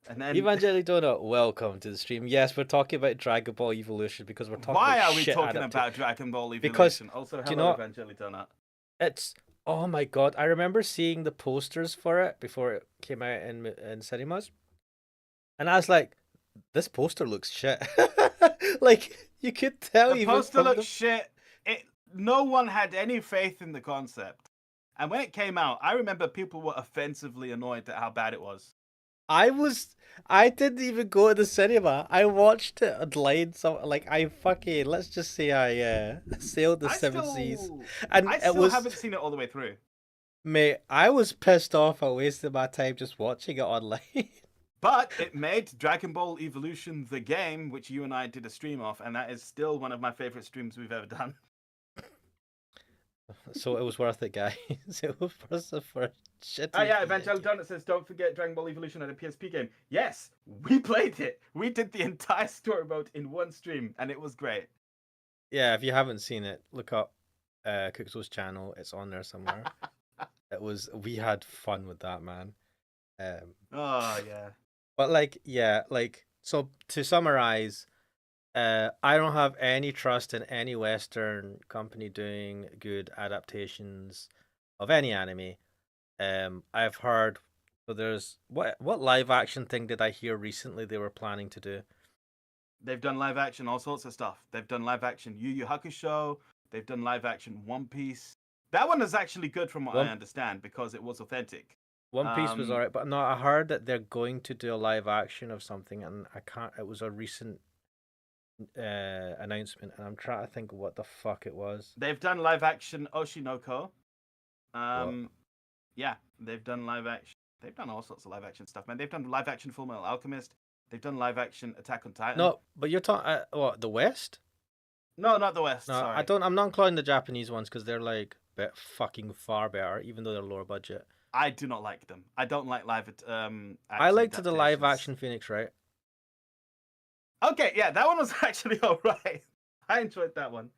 And then Evangeli Donut, welcome to the stream. Yes, we're talking about Dragon Ball Evolution because we're talking why about are we shit talking about Dragon Ball Evolution? Because, Also, do you hello, know, Evangeli Donut. it's oh my god! I remember seeing the posters for it before it came out in cinemas, and I was like, "This poster looks shit." Like you could tell The even poster from looked shit. No one had any faith in the concept. And when it came out, I remember people were offensively annoyed at how bad it was. I didn't even go to the cinema. I watched it online. So let's just say I sailed the seven seas, and I still haven't seen it all the way through. Mate, I was pissed off. I wasted my time just watching it online. But it made Dragon Ball Evolution the game, which you and I did a stream of, and that is still one of my favorite streams we've ever done. So it was worth it, guys. It was worth it for a Oh shitty yeah, video Evangelic game. Donut says, don't forget Dragon Ball Evolution at a PSP game. Yes, we played it. We did the entire story mode in one stream, and it was great. Yeah, if you haven't seen it, look up Cookso's channel. It's on there somewhere. We had fun with that, man. Oh yeah. But like, yeah, like, so to summarize, I don't have any trust in any Western company doing good adaptations of any anime. I've heard, so there's what live action thing did I hear recently they were planning to do? They've done live action, all sorts of stuff. They've done live action Yu Yu Hakusho. They've done live action One Piece. That one is actually good from what I One understand because it was authentic. One Piece was Um, alright, but no, I heard that they're going to do a live action of something, and I can't. It was a recent announcement, and I'm trying to think what the fuck it was. they've done live action Oshinoko. What? Yeah, they've done live action. They've done all sorts of live action stuff, man. They've done live action Full Metal Alchemist. They've done live action Attack on Titan. No, but you're talking what, the West? No, not the West. No, I Sorry. don't. I'm not including the Japanese ones because they're like fucking far better, even though they're lower budget. I do not like them. I don't like live I action liked the live adaptations. action Phoenix Wright. Okay, yeah, that one was actually alright. I enjoyed that one.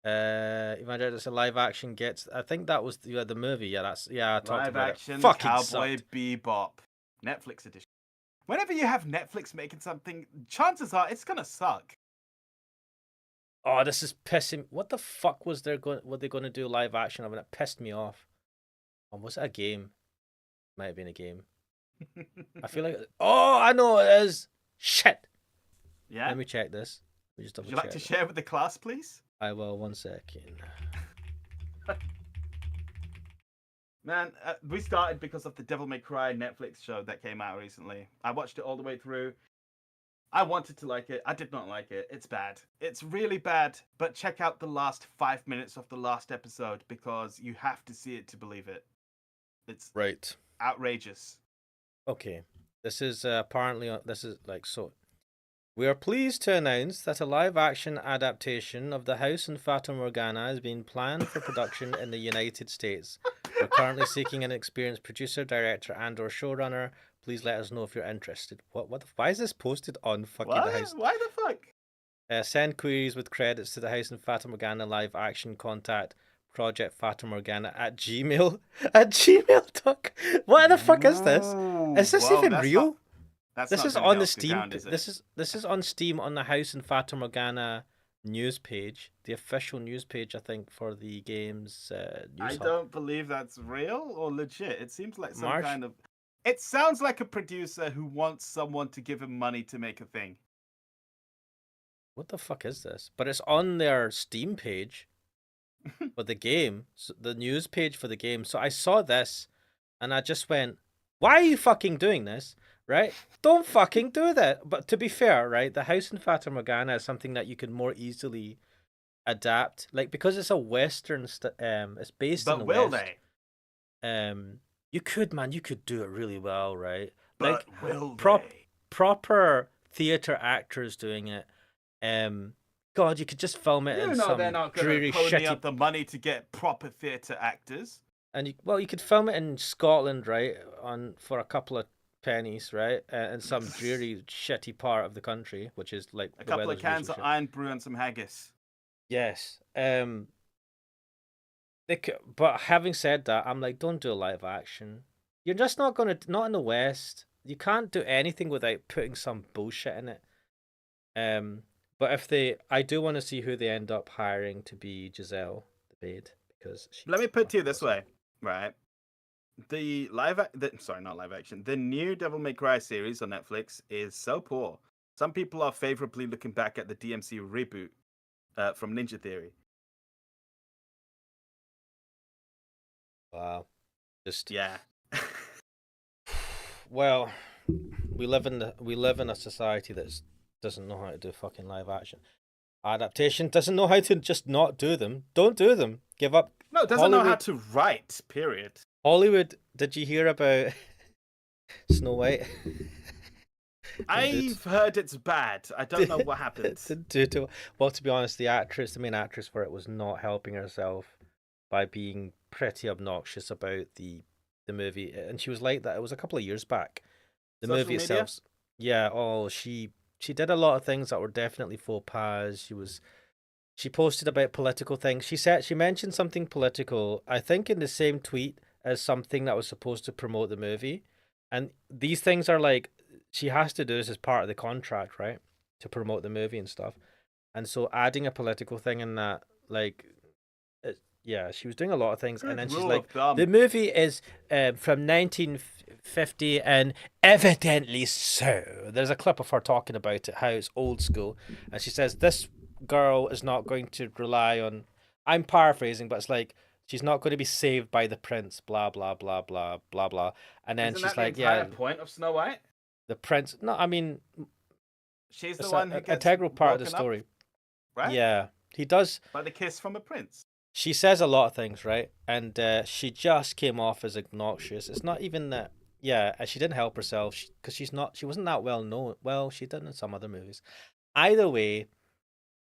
Imagine it's a live action gets. I think that was the movie. Yeah, I talked Live about action it. Fucking Cowboy sucked. Bebop, Netflix edition. Whenever you have Netflix making something, chances are it's gonna suck. Oh, this is pissing. What the fuck was they gonna do live action of? And it pissed me off. Oh, was it a game? Might have been a game. I feel like. Oh, I know it is. Shit. Yeah. Let me check this. Let me just double Would you like to share with the class, please? I will. 1 second. Man, we started because of the Devil May Cry Netflix show that came out recently. I watched it all the way through. I wanted to like it. I did not like it. It's bad. It's really bad. But check out the last 5 minutes of the last episode because you have to see it to believe it. It's Right. outrageous. Okay. This is apparently this is like so. We are pleased to announce that a live-action adaptation of The House in Fata Morgana is being planned for production in the United States. We're currently seeking an experienced producer, director, and/or showrunner. Please let us know if you're interested. What? Why is this posted on fucking What? The House? Why the fuck? Send queries with credits to The House in Fata Morgana live-action contact Project Fata Morgana at Gmail at gmail.com. What the fuck is this? Is this Whoa, even that's real? not- That's This not is gonna on get the off the Steam. ground, is it? This is on Steam on the House in Fata Morgana news page, the official news page, I think, for the game's news I hub. don't believe that's real or legit. It seems like some March- kind of. It sounds like a producer who wants someone to give him money to make a thing. What the fuck is this? But it's on their Steam page for the game, the news page for the game. So I saw this, and I just went, "Why are you fucking doing this?" Right? Don't fucking do that. But to be fair, right, the House in Fata Morgana is something that you can more easily adapt, like because it's a Western. It's based in But the will West. they? You could do it really well, right? But Like will they? proper theater actors doing it. God, you could just film it You in know some they're not going dreary, to pony shitty. up the money to get proper theatre actors. And you could film it in Scotland, right? For a couple of pennies, right? In some dreary, shitty part of the country, which is like A couple of cans of Iron Brew and some haggis. Yes. But having said that, I'm like, don't do a live action. You're just not not in the West. You can't do anything without putting some bullshit in it. But I do want to see who they end up hiring to be Giselle, the maid, because Let me put it to you this way, right? Not live action. The new Devil May Cry series on Netflix is so poor. Some people are favorably looking back at the DMC reboot from Ninja Theory. Wow. Just Yeah. well, we live in a society that doesn't know how to do fucking live action adaptation. Doesn't know how to just not do them. Don't do them. Give up. No, it doesn't know how to write. Period. Hollywood. Did you hear about Snow White? I've heard it's bad. I don't know what happened. Well, to be honest, the main actress for it was not helping herself. by being pretty obnoxious about the movie, and she was like that. It was a couple of years back. The Social movie media? itself, yeah. Oh, she did a lot of things that were definitely faux pas. She posted about political things. She mentioned something political, I think in the same tweet as something that was supposed to promote the movie. And these things are like she has to do this as part of the contract, right? To promote the movie and stuff. And so adding a political thing in that, like, yeah, she was doing a lot of things, and Good then she's rule like, of the thumb. movie is from 1950, and evidently so. There's a clip of her talking about it, how it's old school, and she says this girl is not going to rely on. I'm paraphrasing, but it's like she's not going to be saved by the prince. Blah blah blah blah blah blah. And then Isn't she's that the like, yeah, entire point of Snow White? the prince. No, I mean She's the it's one a who gets integral part of the woken up, story. right? Yeah, he does. By the kiss from a prince. She says a lot of things, right? And she just came off as obnoxious. It's not even that. Yeah, she didn't help herself because she's not. She wasn't that well known. Well, she did in some other movies. Either way,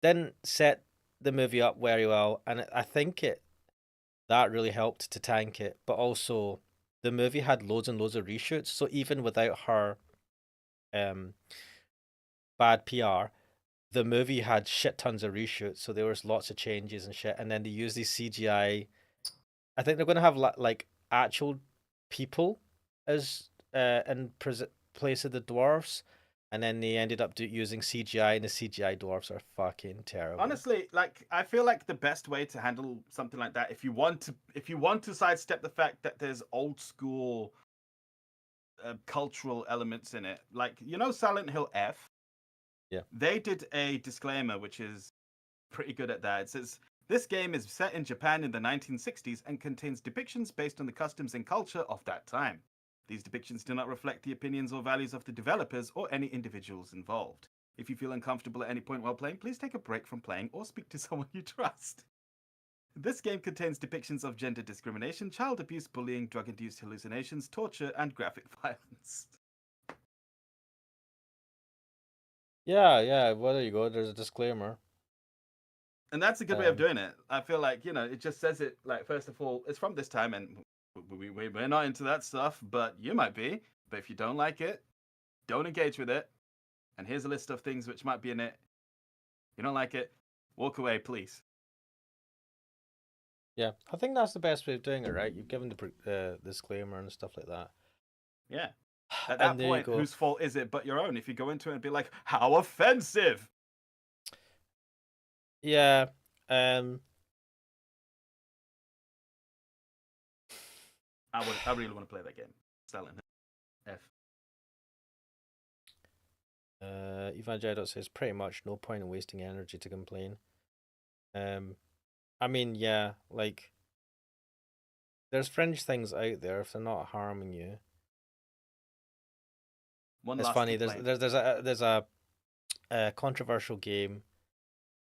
didn't set the movie up very well, and I think it that really helped to tank it. But also, the movie had loads and loads of reshoots. So even without her um bad PR, the movie had shit tons of reshoots. So there was lots of changes and shit. And then they used these CGI. I think they're going to have like actual people as in place of the dwarves, and then they ended up using CGI, and the CGI dwarves are fucking terrible. Honestly, like I feel like the best way to handle something like that, if you want to sidestep the fact that there's old school cultural elements in it, like Silent Hill F, Yeah. they did a disclaimer which is pretty good at that. It says this game is set in Japan in the 1960s and contains depictions based on the customs and culture of that time. These depictions do not reflect the opinions or values of the developers or any individuals involved. If you feel uncomfortable at any point while playing, please take a break from playing or speak to someone you trust. This game contains depictions of gender discrimination, child abuse, bullying, drug induced hallucinations, torture, and graphic violence. Yeah, yeah. Well, there you go. There's a disclaimer. And that's a good way of Um, doing it. I feel like, it just says it, like, first of all, it's from this time, and we're not into that stuff, but you might be. But if you don't like it, don't engage with it. And here's a list of things which might be in it. You don't like it, walk away, please. yeah, I think that's the best way of doing it, right? You've given the disclaimer and stuff like that, Yeah. At and that there you point, go. whose fault is it but your own? If you go into it and be like, how offensive! Yeah. Um. I really want to play that game. Silent Hill F. Evangelion says pretty much no point in wasting energy to complain. Um. I mean, yeah, like there's fringe things out there if they're not harming you. One It's last funny. There's complaint. a controversial game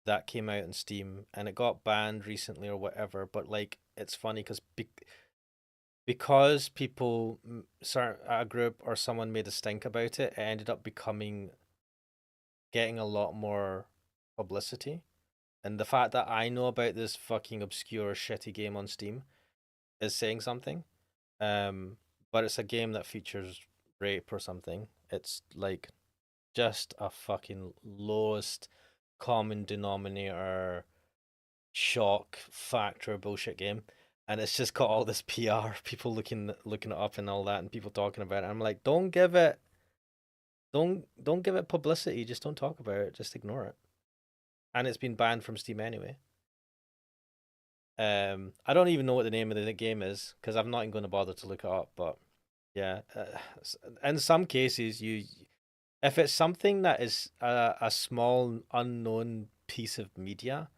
that came out on Steam and it got banned recently or whatever. But like, it's funny because people, a group or someone made a stink about it, it ended up getting a lot more publicity. And the fact that I know about this fucking obscure shitty game on Steam is saying something. Um, but it's a game that features rape or something. It's like just a fucking lowest common denominator shock factor bullshit game. And it's just got all this PR, people looking it up and all that, and people talking about it. I'm like, don't give it publicity. Just don't talk about it. Just ignore it. And it's been banned from Steam anyway. I don't even know what the name of the game is because I'm not even going to bother to look it up. But yeah, in some cases, if it's something that is a small unknown piece of media,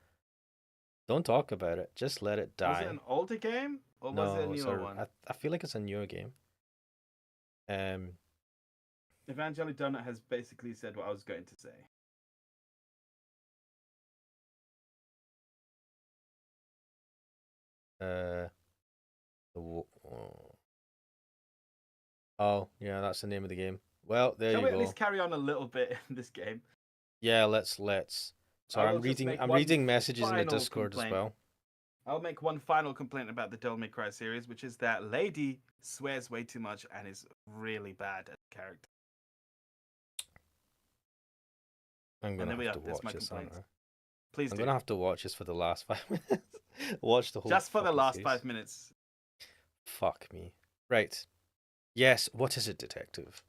don't talk about it. Just let it Was it die. an older game or was it a No, newer one? I feel like it's a newer game. Um, Evangelion Donut has basically said what I was going to say. uh, oh yeah, that's the name of the game. Well, there Shall you we at least go. carry on a little bit in this game? Yeah, let's. I Sorry, will just make I'm one reading messages in the final Discord as complaint. well. I'll make one final complaint about the Devil May Cry series, which is that Lady swears way too much and is really bad at character. I'm And gonna there we have are. to That's watch my this, aren't complaint. I? Please I'm do. gonna have to watch this for the last 5 minutes. Watch the whole. Just for the fucking last series. 5 minutes. Fuck me. Right. Yes. What is it, detective?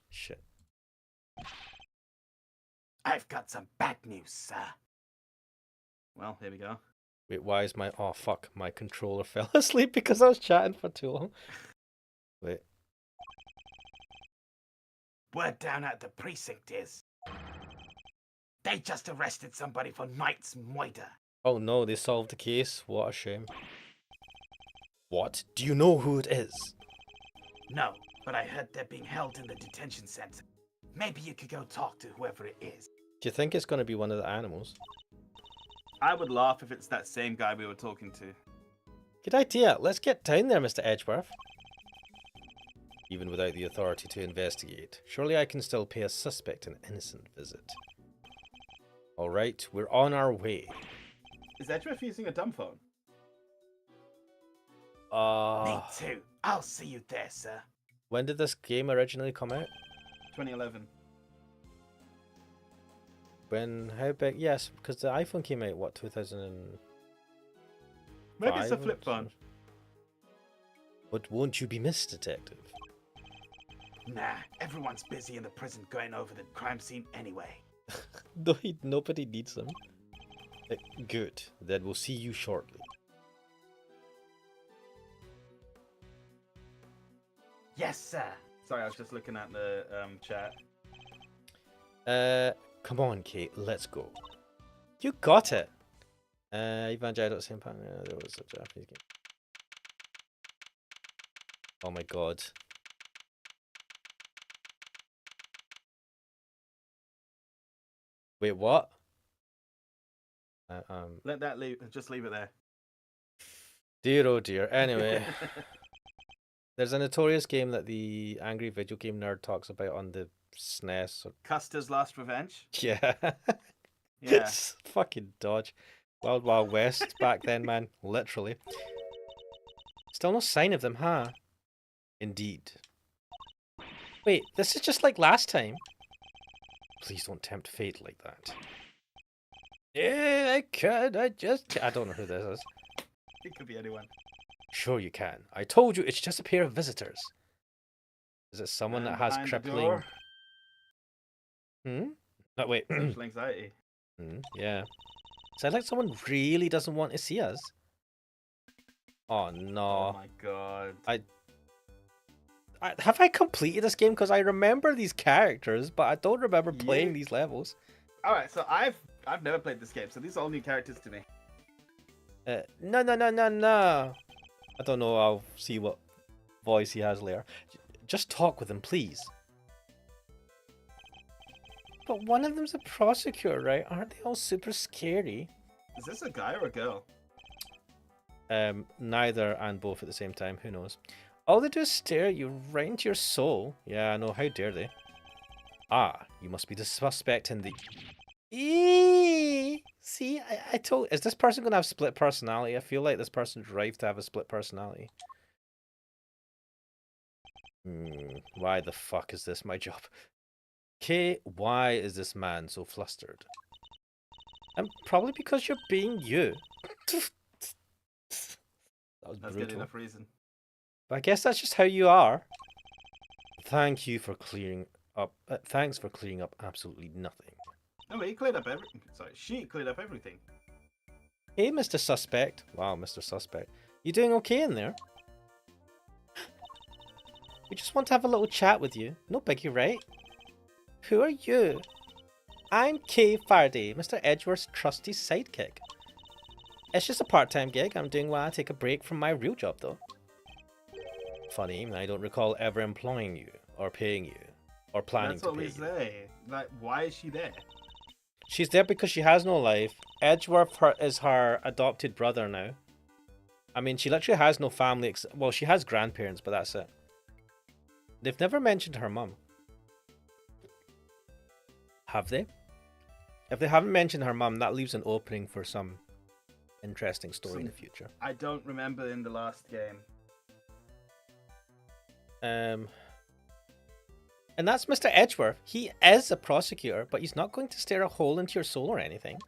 Shit. I've got some bad news, sir. Well, here we go. Wait, why is my... Oh, fuck. My controller fell asleep because I was chatting for too long. Wait. Word down at the precinct is they just arrested somebody for Knight's murder. Oh no, they solved the case. What a shame. What? Do you know who it is? No, but I heard they're being held in the detention center. Maybe you could go talk to whoever it is. Do you think it's going to be one of the animals? I would laugh if it's that same guy we were talking to. Good idea. Let's get down there, Mr. Edgeworth. Even without the authority to investigate, surely I can still pay a suspect an innocent visit. Alright, we're on our way. Is Edgeworth using a dumb phone? Me too. I'll see you there, sir. When did this game originally come out? 2011. When? How big? Yes, because the iPhone came out, what, 2005? Maybe it's a flip phone. But won't you be missed, detective? Nah, everyone's busy in the prison going over the crime scene anyway. Nobody needs them. Good, then we'll see you shortly. Yes, sir. Sorry, I was just looking at the chat. Come on, Kate, let's go. You got it! Evangelical same pattern. There was a Japanese game. Oh my god. Wait, what? Let that leave. Just leave it there. Dear oh dear. Anyway, there's a notorious game that the Angry Video Game Nerd talks about on the SNES. Custer's Last Revenge? Yeah. Yeah. It's fucking dodge. Wild Wild West back then, man. Literally. Still no sign of them, huh? Indeed. Wait, this is just like last time. Please don't tempt fate like that. Yeah, I could. I don't know who this is. It could be anyone. Sure you can. I told you it's just a pair of visitors. Is it someone that has crippling... Hmm? No, wait. Social anxiety. Yeah. Sounds like someone really doesn't want to see us. Oh no. Oh my god. Have I completed this game? Because I remember these characters, but I don't remember playing these levels. Alright, so I've never played this game, so these are all new characters to me. No. I don't know, I'll see what voice he has later. Just talk with him, please. But one of them's a prosecutor, right? Aren't they all super scary? Is this a guy or a girl? Neither and both at the same time, who knows? All they do is stare at you right into your soul. Yeah, I know, how dare they? Ah, you must be the suspect in the... Eee! See, I told... Is this person going to have split personality? I feel like this person's rife to have a split personality. Why the fuck is this my job? Okay, why is this man so flustered? Probably because you're being you. That was That's brutal. good enough reason. But I guess that's just how you are. Thank you for clearing up. Thanks for clearing up absolutely nothing. No, but he cleared up everything. Sorry, she cleared up everything. Hey, Mr. Suspect. Wow, Mr. Suspect. You doing okay in there? We just want to have a little chat with you. No biggie, right? Who are you? I'm Kay Faraday, Mr. Edgeworth's trusty sidekick. It's just a part-time gig I'm doing while I take a break from my real job, though. Funny, I don't recall ever employing you, or paying you, or planning to pay you. That's what we say. Like, why is she there? She's there because she has no life. Edgeworth is her adopted brother now. I mean, she literally has no family. Well, she has grandparents, but that's it. They've never mentioned her mum. Have they? If they haven't mentioned her mum, that leaves an opening for some Interesting story in the future. I don't remember in the last game. And that's Mr. Edgeworth. He is a prosecutor, but he's not going to stare a hole into your soul or anything.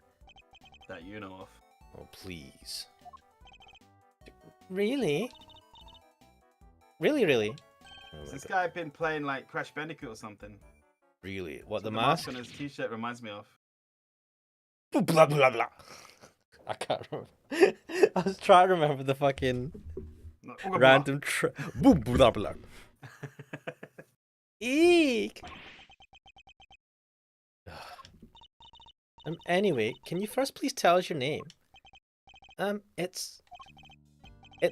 That you know of. Oh, please. Really? Really? Oh Has my this God. guy been playing like Crash Bandicoot or something? Really? What, So the mask? on his t-shirt reminds me of. Blah, blah, blah. I can't remember. I was trying to remember the fucking No, random boom, blah, blah. Eek! Anyway, can you first please tell us your name? It's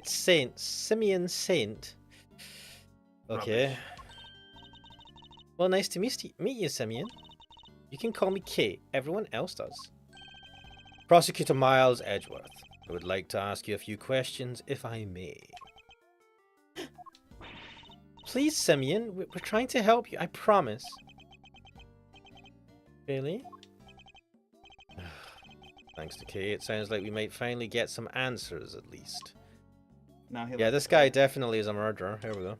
Saint. Simeon Saint. Okay. Rubbish. Well, nice to meet you, Simeon. You can call me Kate. Everyone else does. Prosecutor Miles Edgeworth. I would like to ask you a few questions, if I may. Please, Simeon. We're trying to help you. I promise. Really? Thanks to Kay, it sounds like we might finally get some answers, at least. Now Yeah, this guy definitely is a murderer. Here we go.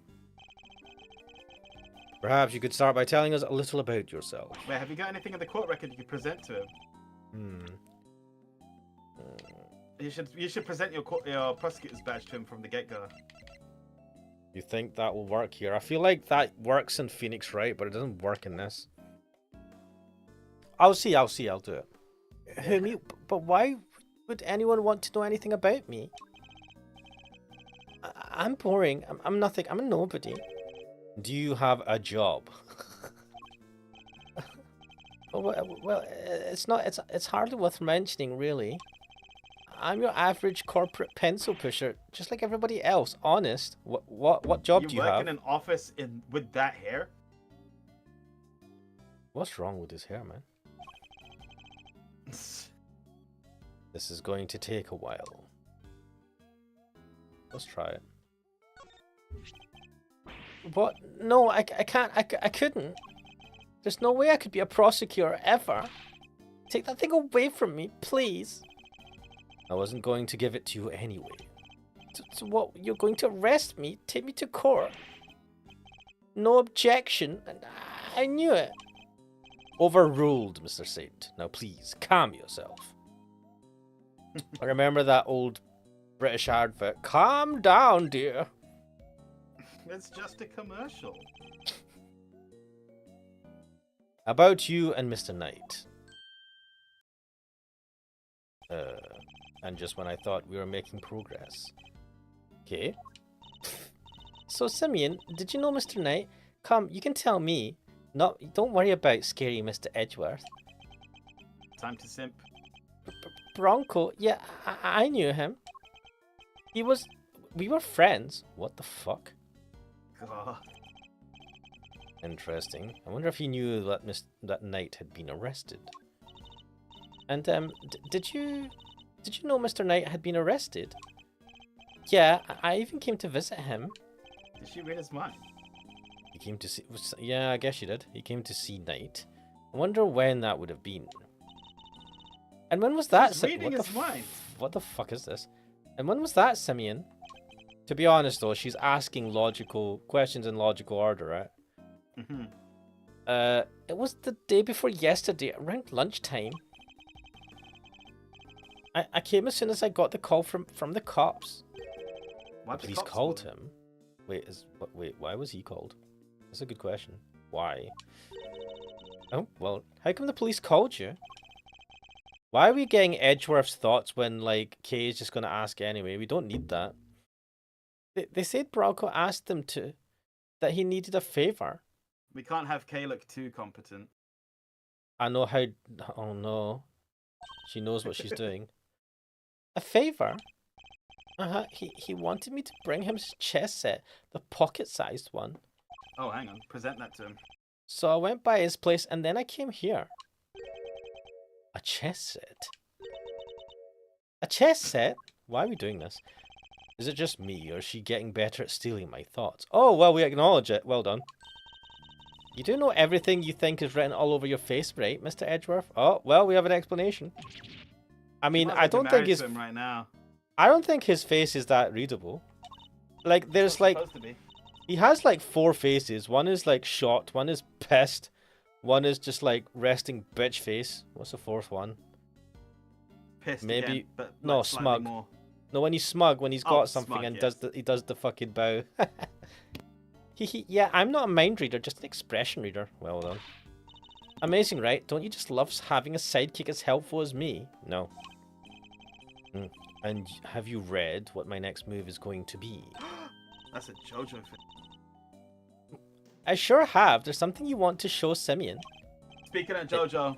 Perhaps you could start by telling us a little about yourself. Wait, have you got anything in the court record you could present to him? You should present your prosecutor's badge to him from the get-go. You think that will work here? I feel like that works in Phoenix Wright, but it doesn't work in this. I'll do it. Who, me? But why would anyone want to know anything about me? I'm boring. I'm nothing. I'm a nobody. Do you have a job? Well, it's not. It's hardly worth mentioning, really. I'm your average corporate pencil pusher, just like everybody else. Honest. What job do you have? You work in an office with that hair? What's wrong with his hair, man? This is going to take a while. Let's try it. What? No, I can't. I couldn't. There's no way I could be a prosecutor ever. Take that thing away from me, please. I wasn't going to give it to you anyway. So what? You're going to arrest me? Take me to court? No objection? I knew it. Overruled, Mr. Saint. Now please, calm yourself. I remember that old British advert. Calm down, dear. It's just a commercial. About you and Mr. Knight. And just when I thought we were making progress. Okay. So, Simeon, did you know Mr. Knight? Come, you can tell me. Don't worry about scary Mr. Edgeworth. Time to simp. Bronco, yeah, I knew him. We were friends. What the fuck? God. Interesting. I wonder if he knew that Knight had been arrested. And did you know Mr. Knight had been arrested? Yeah, I even came to visit him. Did she read his mind? He came to see. Yeah, I guess she did. He came to see Knight. I wonder when that would have been. And when was that? Reading his mind. What the fuck is this? And when was that, Simeon? To be honest, though, she's asking logical questions in logical order, right? Mm-hmm. It was the day before yesterday, around lunchtime. I came as soon as I got the call from the cops. Why The police called him. Wait, why was he called? That's a good question. Why? Oh, well, how come the police called you? Why are we getting Edgeworth's thoughts when, like, Kay is just going to ask anyway? We don't need that. They said Bronco asked them that he needed a favor. We can't have Kay look too competent. I know how... Oh, no. She knows what she's doing. A favor? Uh-huh. He wanted me to bring him his chess set, the pocket-sized one. Oh, hang on. Present that to him. So I went by his place and then I came here. A chess set? A chess set? Why are we doing this? Is it just me, or is she getting better at stealing my thoughts? Oh, well, we acknowledge it. Well done. You do know everything you think is written all over your face, right, Mr. Edgeworth? Oh, well, we have an explanation. I mean, might as I well don't be think married his to him right now. I don't think his face is that readable. Like, there's It's like supposed to be. he has like 4 faces. One is like shocked. One is pissed. One is just like resting bitch face. What's the fourth one? Pissed Maybe again, but no, like slightly smug. more. No, when he's smug, when he's got Oh, something smug, and yes. he does the fucking bow. Yeah, I'm not a mind reader, just an expression reader. Well done. Amazing, right? Don't you just love having a sidekick as helpful as me? No. And have you read what my next move is going to be? That's a JoJo thing. I sure have. There's something you want to show Simeon. Speaking of JoJo,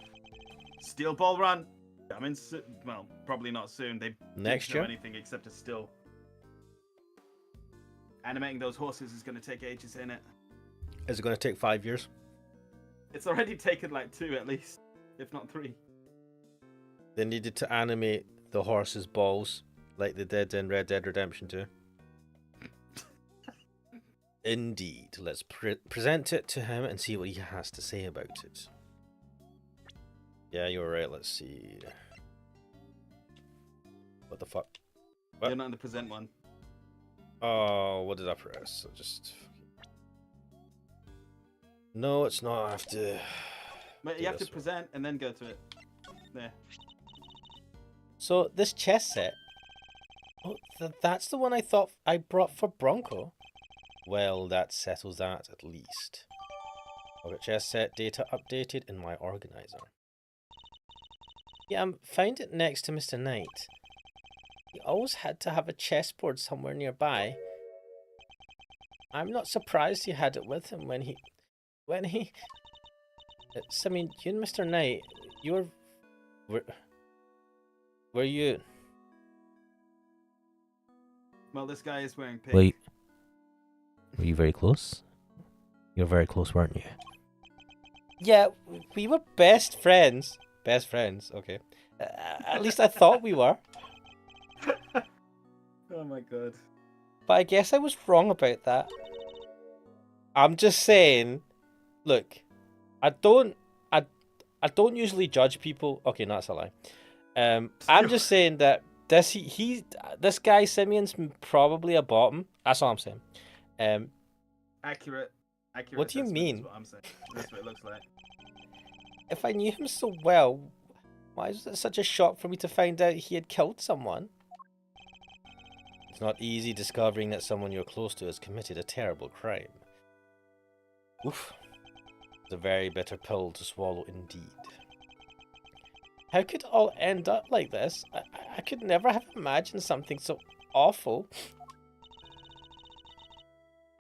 Steel Ball Run. Coming soon. Well, probably not soon. They Next didn't show year? anything except a still. Animating those horses is going to take ages, ain't it? Is it going to take 5 years? It's already taken like 2 at least, if not 3. They needed to animate the horse's balls like they did in Red Dead Redemption 2. Indeed. Let's present it to him and see what he has to say about it. Yeah, you're right. Let's see. What the fuck? What? You're not in the present one. Oh, what did I press? No, it's not. I have to. But you have to present and then go to it. There. So this chess set. Oh, that's the one I thought I brought for Bronco. Well, that settles that at least. Pocket chess set data updated in my organizer. Yeah, found it next to Mr. Knight. He always had to have a chessboard somewhere nearby. I'm not surprised he had it with him when he... I mean, you and Mr. Knight, you were you... Well, this guy is wearing pink. Wait. Were you very close? You were very close, weren't you? Yeah, we were best friends. Best friends, okay. At least I thought we were. Oh my god. But I guess I was wrong about that. I'm just saying, look, I don't usually judge people. Okay, no, that's a lie. I'm just saying that this guy Simeon's probably a bottom. That's all I'm saying. Accurate. What do you mean? Is what I'm saying. That's what it looks like. If I knew him so well, why was it such a shock for me to find out he had killed someone? It's not easy discovering that someone you're close to has committed a terrible crime. Oof. It's a very bitter pill to swallow indeed. How could it all end up like this? I could never have imagined something so awful.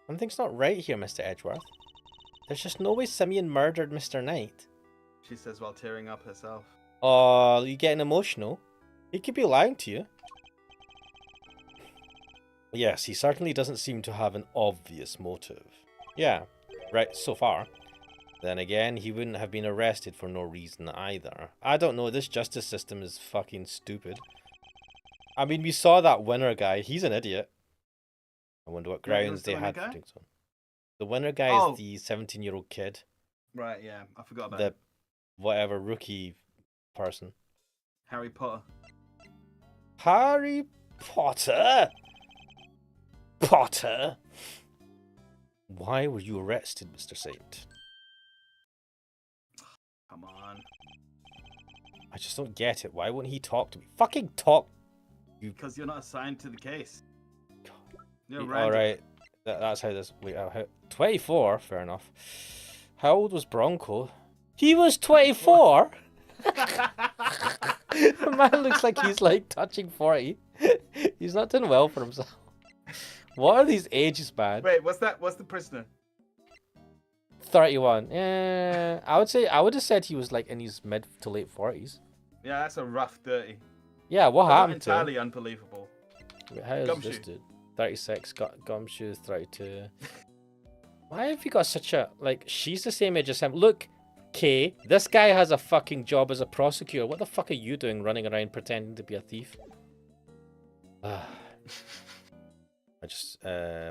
Something's not right here, Mr. Edgeworth. There's just no way Simeon murdered Mr. Knight. She says while tearing up herself. Oh, you getting emotional? He could be lying to you. Yes, he certainly doesn't seem to have an obvious motive. Yeah, right, so far. Then again, he wouldn't have been arrested for no reason either. I don't know, this justice system is fucking stupid. I mean, we saw that winner guy, he's an idiot. I wonder what grounds they had for doing so. The winner guy is the 17-year-old kid. Right, yeah, I forgot about the whatever rookie person. Harry Potter. Harry Potter? Potter? Why were you arrested, Mr. Saint? Come on. I just don't get it. Why wouldn't he talk to me? Fucking talk! Because you're not assigned to the case. You're alright. That's how this... Wait, 24? Fair enough. How old was Bronco? He was 24? The man looks like he's like touching 40. He's not doing well for himself. What are these ages, man? Wait, what's the prisoner? 31. Yeah, I would have said he was like in his mid to late 40s. Yeah, that's a rough 30. Yeah, what happened to him? Entirely unbelievable. Wait, how is this dude? 36, Gumshoe 32. Why have you got such a, like, she's the same age as him. Look, Kay, this guy has a fucking job as a prosecutor. What the fuck are you doing running around pretending to be a thief? I just, I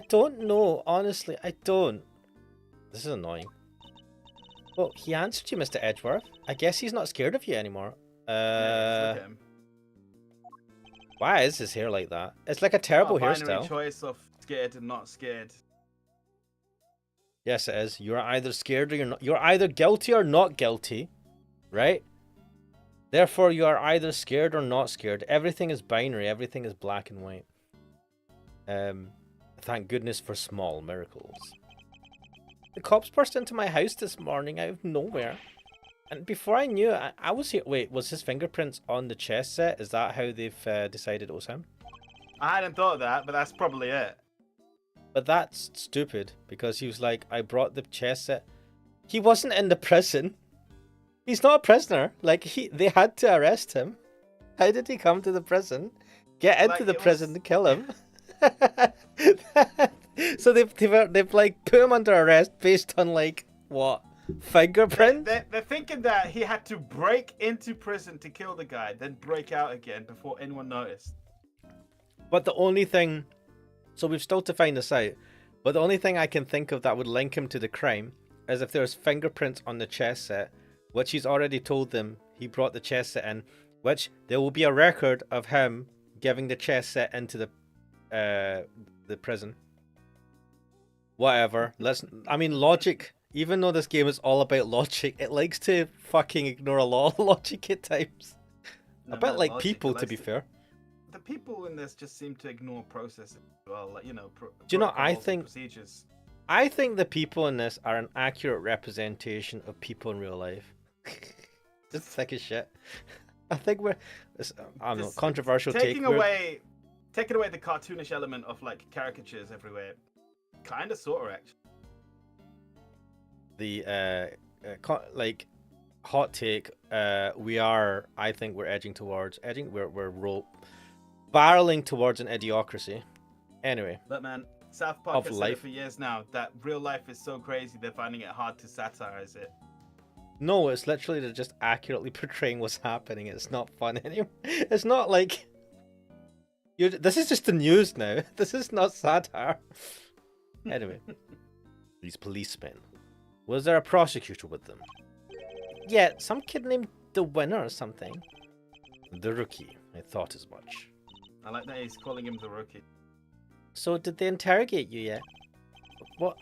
don't know, honestly, I don't. This is annoying. Well, he answered you, Mr. Edgeworth. I guess he's not scared of you anymore. Yeah, look at him. Why is his hair like that? It's like a It's terrible not a binary hairstyle. choice of scared and not scared. Yes, it is. You're either scared or you're not. You're either guilty or not guilty, right? Therefore, you are either scared or not scared. Everything is binary. Everything is black and white. Thank goodness for small miracles. The cops burst into my house this morning out of nowhere. And before I knew it, I was here. Wait, was his fingerprints on the chess set? Is that how they've decided it was him? I hadn't thought of that, but that's probably it. But that's stupid, because he was like, I brought the chess set. He wasn't in the prison. He's not a prisoner. Like, they had to arrest him. How did he come to the prison? Get into the prison to kill him? So they've like put him under arrest based on like what? Fingerprint? They're thinking that he had to break into prison to kill the guy, then break out again before anyone noticed. But the only thing, so we've still to find this out, but the only thing I can think of that would link him to the crime is if there's fingerprints on the chess set, which he's already told them he brought the chess set in, which there will be a record of him giving the chess set into the prison. Whatever. Logic. Even though this game is all about logic, it likes to fucking ignore a lot of logic at times. No, a bit like logic, people, to be fair. The people in this just seem to ignore processes as well, like, you know, Do you know, procedures. I think the people in this are an accurate representation of people in real life. Just thick as shit. I think I don't know, controversial taking take. away the cartoonish element of like caricatures everywhere. Kind of, sort of, actually. The like hot take. I think we're we're barreling towards an idiocracy. Anyway. But man, South Park has said it for years now that real life is so crazy they're finding it hard to satirize it. No, it's literally they're just accurately portraying what's happening. It's not fun anymore. It's not like this is just the news now. This is not satire. Anyway, these policemen. Was there a prosecutor with them? Yeah, some kid named the Winner or something. The Rookie. I thought as much. I like that he's calling him the Rookie. So did they interrogate you yet? Well,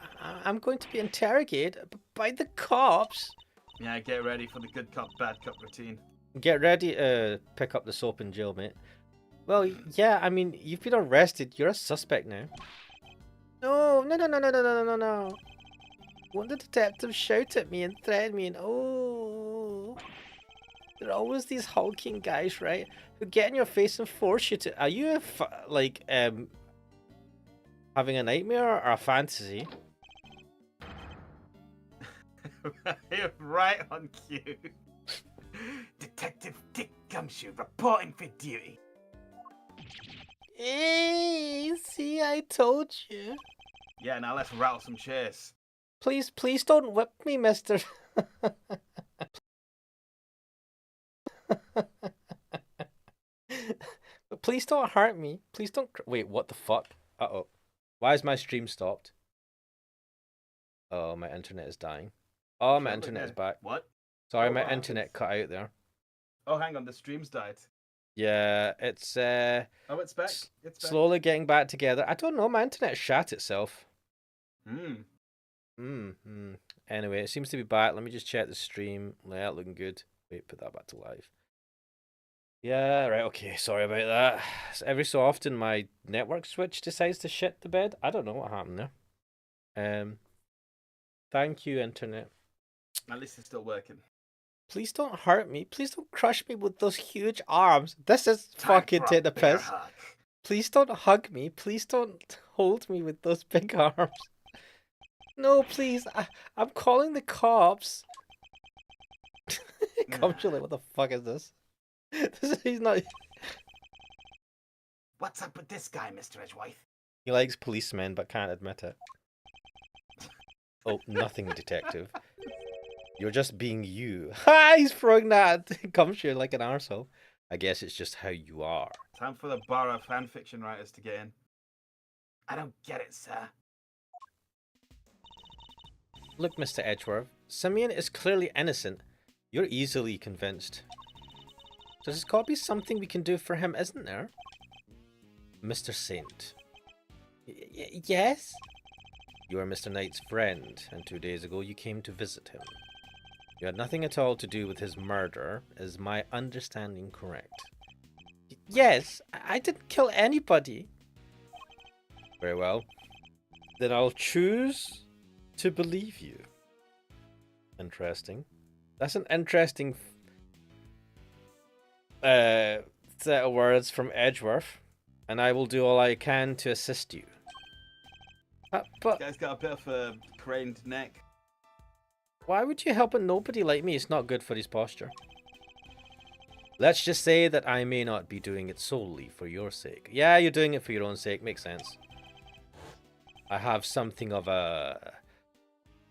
I'm going to be interrogated by the cops. Yeah, get ready for the good cop, bad cop routine. Get ready to pick up the soap in jail, mate. Well, yeah, I mean, you've been arrested. You're a suspect now. No. Won't the detectives shout at me and threaten me and oh... There are always these hulking guys, right? Who get in your face and force you to... Are you, having a nightmare or a fantasy? Right on cue. Detective Dick Gumshoe reporting for duty. Hey, see, I told you. Yeah, now let's rattle some chairs. Please don't whip me, mister. Please don't hurt me. Please don't... Wait, what the fuck? Uh-oh. Why is my stream stopped? Oh, my internet is dying. Oh, my internet is back. What? Sorry, my internet cut out there. Oh, hang on, the stream's died. Yeah, it's Oh, it's back. It's back. Slowly getting back together. I don't know, my internet shat itself. Anyway, it seems to be back. Let me just check the stream. Yeah, looking good. Wait, put that back to live. Yeah, right, okay, sorry about that. Every so often my network switch decides to shit the bed. I don't know what happened there. Thank you, internet. At least it's still working. Please don't hurt me. Please don't crush me with those huge arms. This is fucking take the piss. Please don't hug me. Please don't hold me with those big arms. No, please. I'm calling the cops. Cops are like, what the fuck is this? He's not... What's up with this guy, Mr. Edgeworth? He likes policemen but can't admit it. Oh, nothing, detective. You're just being you. Ha! He's throwing that gumshoe like an arsehole. I guess it's just how you are. Time for the bar of fanfiction writers to get in. I don't get it, sir. Look, Mr. Edgeworth, Simeon is clearly innocent. You're easily convinced. So there's got to be something we can do for him, isn't there? Mr. Saint. Yes? You are Mr. Knight's friend, and 2 days ago you came to visit him. You had nothing at all to do with his murder. Is my understanding correct? Yes, I didn't kill anybody. Very well. Then I'll choose to believe you. Interesting. That's an interesting set of words from Edgeworth, and I will do all I can to assist you. But This guy's got a bit of a craned neck. why would you help a nobody like me? It's not good for his posture. Let's just say that I may not be doing it solely for your sake. Yeah, you're doing it for your own sake. Makes sense. I have something of a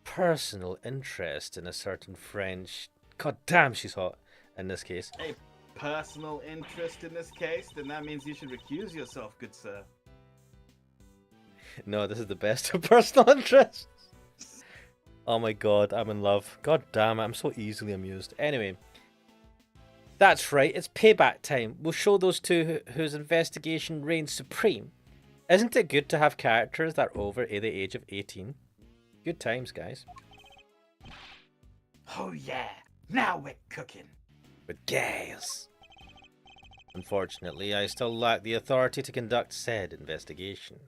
personal interest in a certain French. God damn, she's hot in this case. A personal interest in this case? Then that means you should recuse yourself, good sir. No, this is the best of personal interests. Oh my god, I'm in love. God damn it, I'm so easily amused. Anyway, that's right, it's payback time. We'll show those two whose investigation reigns supreme. Isn't it good to have characters that are over the age of 18? Good times, guys. Oh yeah, now we're cooking. With gas. Unfortunately, I still lack the authority to conduct said investigation.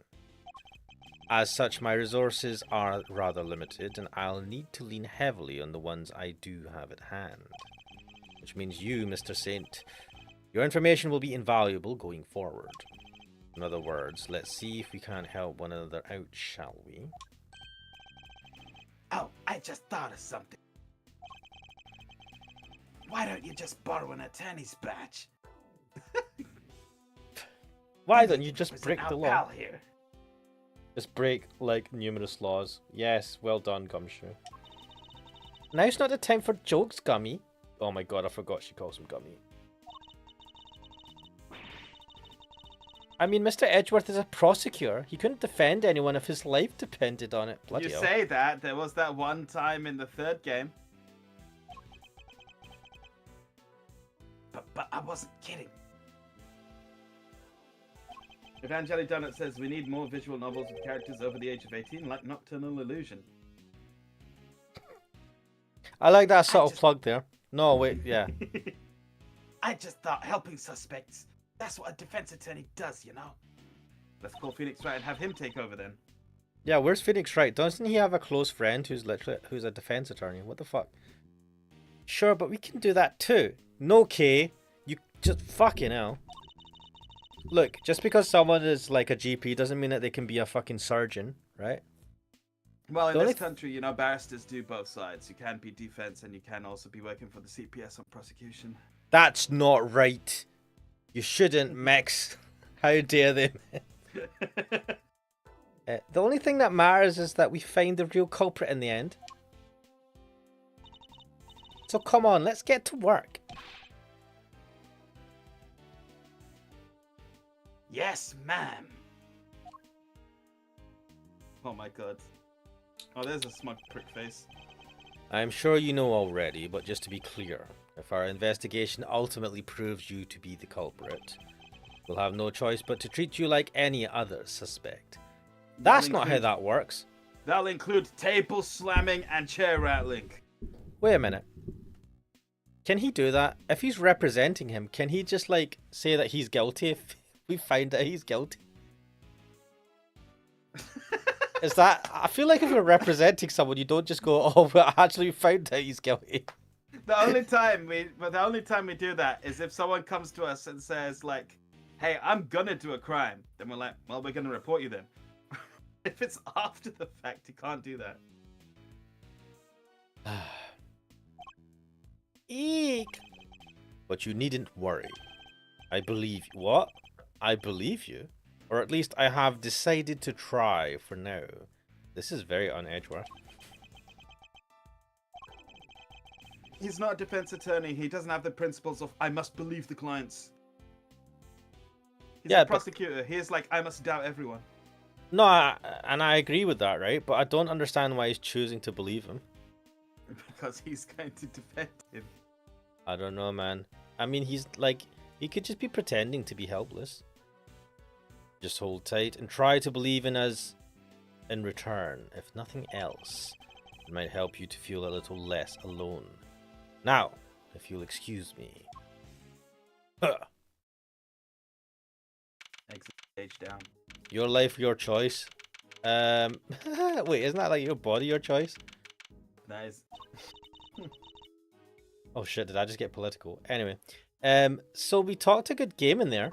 As such, my resources are rather limited, and I'll need to lean heavily on the ones I do have at hand. Which means you, Mr. Saint, your information will be invaluable going forward. In other words, let's see if we can't help one another out, shall we? Oh, I just thought of something. Why don't you just borrow an attorney's badge? Why don't you just break Our the law? pal here. Just break, like, numerous laws. Yes, well done, Gumshoe. Now's not the time for jokes, Gummy. Oh my god, I forgot she calls him Gummy. I mean, Mr. Edgeworth is a prosecutor. He couldn't defend anyone if his life depended on it. Bloody You hell. say that. There was that one time in the third game. But I wasn't kidding. Evangeli Donut says we need more visual novels with characters over the age of 18, like Nocturnal Illusion. I like that subtle plug there. No, wait, yeah. I just thought helping suspects, that's what a defense attorney does, you know? Let's call Phoenix Wright and have him take over then. Yeah, where's Phoenix Wright? Doesn't he have a close friend who's a defense attorney? What the fuck? Sure, but we can do that too. No, Kay. You just fucking hell. Look, just because someone is like a GP doesn't mean that they can be a fucking surgeon, right? Well, in The this only country, you know, barristers do both sides. You can be defense and you can also be working for the CPS on prosecution. That's not right. You shouldn't mix. How dare they? The only thing that matters is that we find the real culprit in the end. So come on, let's get to work. Yes, ma'am. Oh my god. Oh, there's a smug prick face. I'm sure you know already, but just to be clear, if our investigation ultimately proves you to be the culprit, we'll have no choice but to treat you like any other suspect. That's not how that works. That'll include table slamming and chair rattling. Wait a minute. Can he do that? If he's representing him, can he just, like, say that he's guilty if we find that he's guilty? Is that... I feel like if you're representing someone, you don't just go, oh, well, actually, we found out he's guilty. The only time we do that is if someone comes to us and says, like, hey, I'm gonna do a crime. Then we're like, well, we're gonna report you then. If it's after the fact, you can't do that. Eek. But you needn't worry. I believe... What? I believe you? Or at least I have decided to try for now. This is very un-Edgeworth. He's not a defense attorney. He doesn't have the principles of, I must believe the clients. He's a prosecutor. He is like, I must doubt everyone. No, and I agree with that, right? But I don't understand why he's choosing to believe him. because he's going to defend him. I don't know, man. I mean, he's like, he could just be pretending to be helpless. Just hold tight and try to believe in us in return. If nothing else, it might help you to feel a little less alone. Now, if you'll excuse me. Exit stage down. Your life, your choice. Wait, isn't that like your body, your choice? Nice. Oh shit, did I just get political? Anyway, so we talked a good game in there.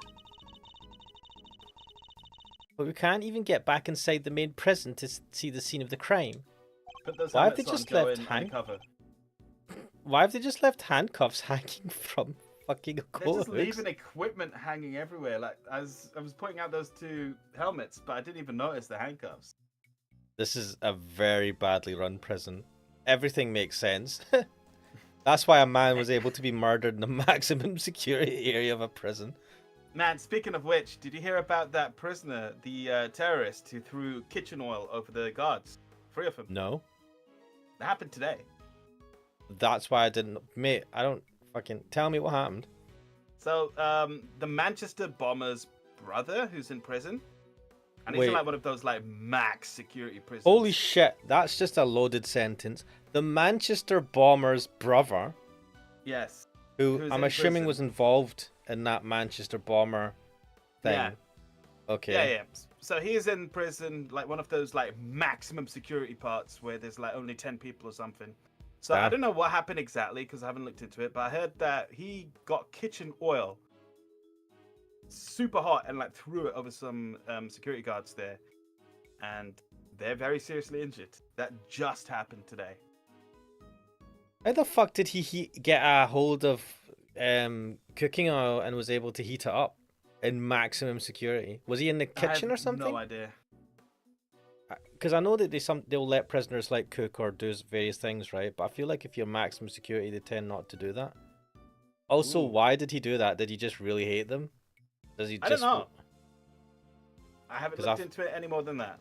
But we can't even get back inside the main prison to see the scene of the crime. Put those Why have they helmets just on, left go undercover. Why have they just left handcuffs hanging from fucking They're coat just hooks? leaving equipment hanging everywhere. Like, as I was pointing out those two helmets, but I didn't even notice the handcuffs. This is a very badly run prison. Everything makes sense. That's why a man was able to be murdered in the maximum security area of a prison. Man, speaking of which, did you hear about that prisoner, the terrorist who threw kitchen oil over the guards? 3 of them. No. It happened today. That's why I didn't... Mate, I don't fucking... Tell me what happened. So, the Manchester bomber's brother, who's in prison, and he's Wait. in like one of those like max security prisons. Holy shit, that's just a loaded sentence. The Manchester bomber's brother, Yes. who Who's I'm in assuming prison. was involved in that Manchester bomber thing. Yeah. Okay. Yeah. So he is in prison, like one of those like maximum security parts where there's like only 10 people or something. So I Damn. don't know what happened exactly because I haven't looked into it, but I heard that he got kitchen oil super hot and like threw it over some security guards there, and they're very seriously injured. That just happened today. How the fuck did he get a hold of cooking oil and was able to heat it up in maximum security? Was he in the kitchen I or have something? No idea. Because I know that they'll let prisoners like cook or do various things, right? But I feel like if you're maximum security, they tend not to do that. Also, Ooh. why did he do that? Did he just really hate them? Does he I just? don't know. I haven't 'Cause looked into it any more than that.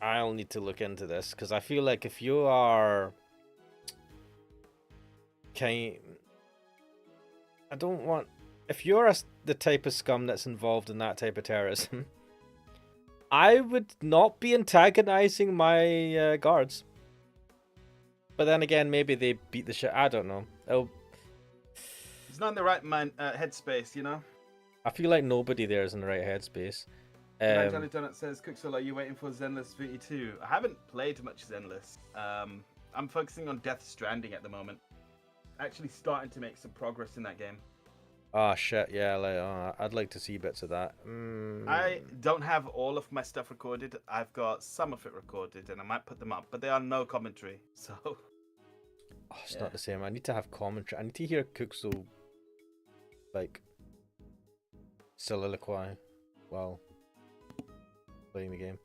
I'll need to look into this because I feel like if you are I don't want if you're the type of scum that's involved in that type of terrorism, I would not be antagonizing my guards. But then again, maybe they beat the shit. I don't know. He's not in the right headspace, you know. I feel like nobody there is in the right headspace. Johnny Donut says, Cooksoul, are you waiting for Zenless VE2? I haven't played much Zenless. I'm focusing on Death Stranding at the moment. Actually starting to make some progress in that game. Oh shit, yeah, like I'd like to see bits of that. I don't have all of my stuff recorded. I've got some of it recorded, and I might put them up, but they are no commentary, so... Oh, it's not the same. I need to have commentary. I need to hear Cooksoul, like, soliloquy while playing the game.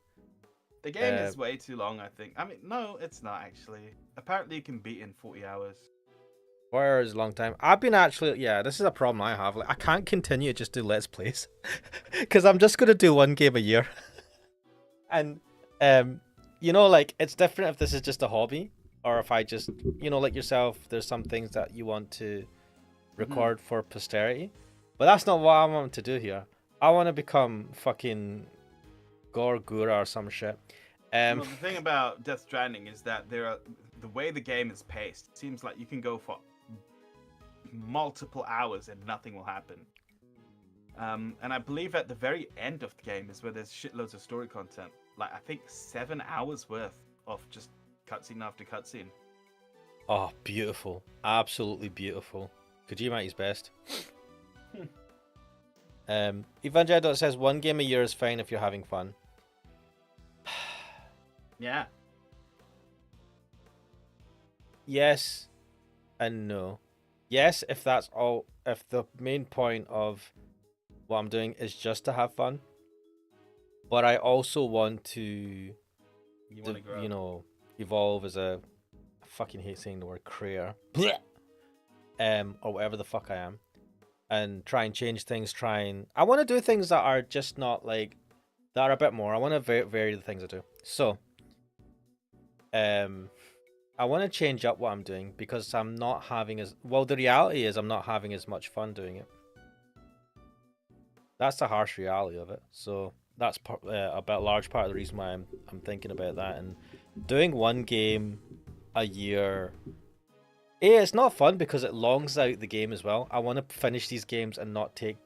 The game is way too long, I think. I mean, no, it's not, actually. Apparently you can beat in 40 hours. 4 hours is a long time. I've been actually, yeah, this is a problem I have. Like, I can't continue to just do Let's Plays. Because I'm just going to do one game a year. And, you know, like, it's different if this is just a hobby. Or if I just, you know, like yourself, there's some things that you want to record for posterity. But that's not what I want to do here. I want to become fucking Gorgura or some shit. Well, the thing about Death Stranding is that the way the game is paced, it seems like you can go for multiple hours and nothing will happen. And I believe at the very end of the game is where there's shitloads of story content. Like, I think 7 hours worth of just cutscene after cutscene. Oh, beautiful. Absolutely beautiful. Kojima's best. Evangelido says 1 game a year is fine if you're having fun. Yeah. Yes and no. Yes, if that's all, if the main point of what I'm doing is just to have fun. But I also want to, You want to grow. you know, evolve as a, I fucking hate saying the word career. Or whatever the fuck I am. And try and change things, I want to do things that are just not like, that are a bit more. I want to vary the things I do. So, I I want to change up what I'm doing because I'm not having as well. The reality is I'm not having as much fun doing it. That's the harsh reality of it. So that's a large part of the reason why I'm thinking about that, and doing one game a year. It's not fun because it longs out the game as well. I want to finish these games and not take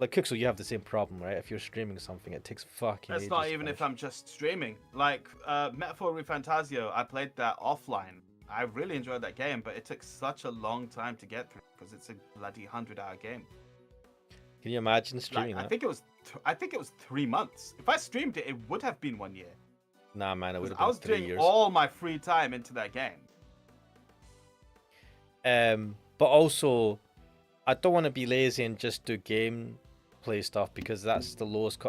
like Cookso. You have the same problem, right? If you're streaming something, it takes fucking That's ages not to even if finish. I'm just streaming. Like Metaphor Refantasio, I played that offline. I really enjoyed that game, but it took such a long time to get through because it's a bloody 100-hour game. Can you imagine Like streaming I that? think it was, I think it was 3 months. If I streamed it, it would have been 1 year. Nah, man, it would Because have I been was 3 years. doing all my free time into that game. But also, I don't want to be lazy and just do gameplay stuff because that's the lowest.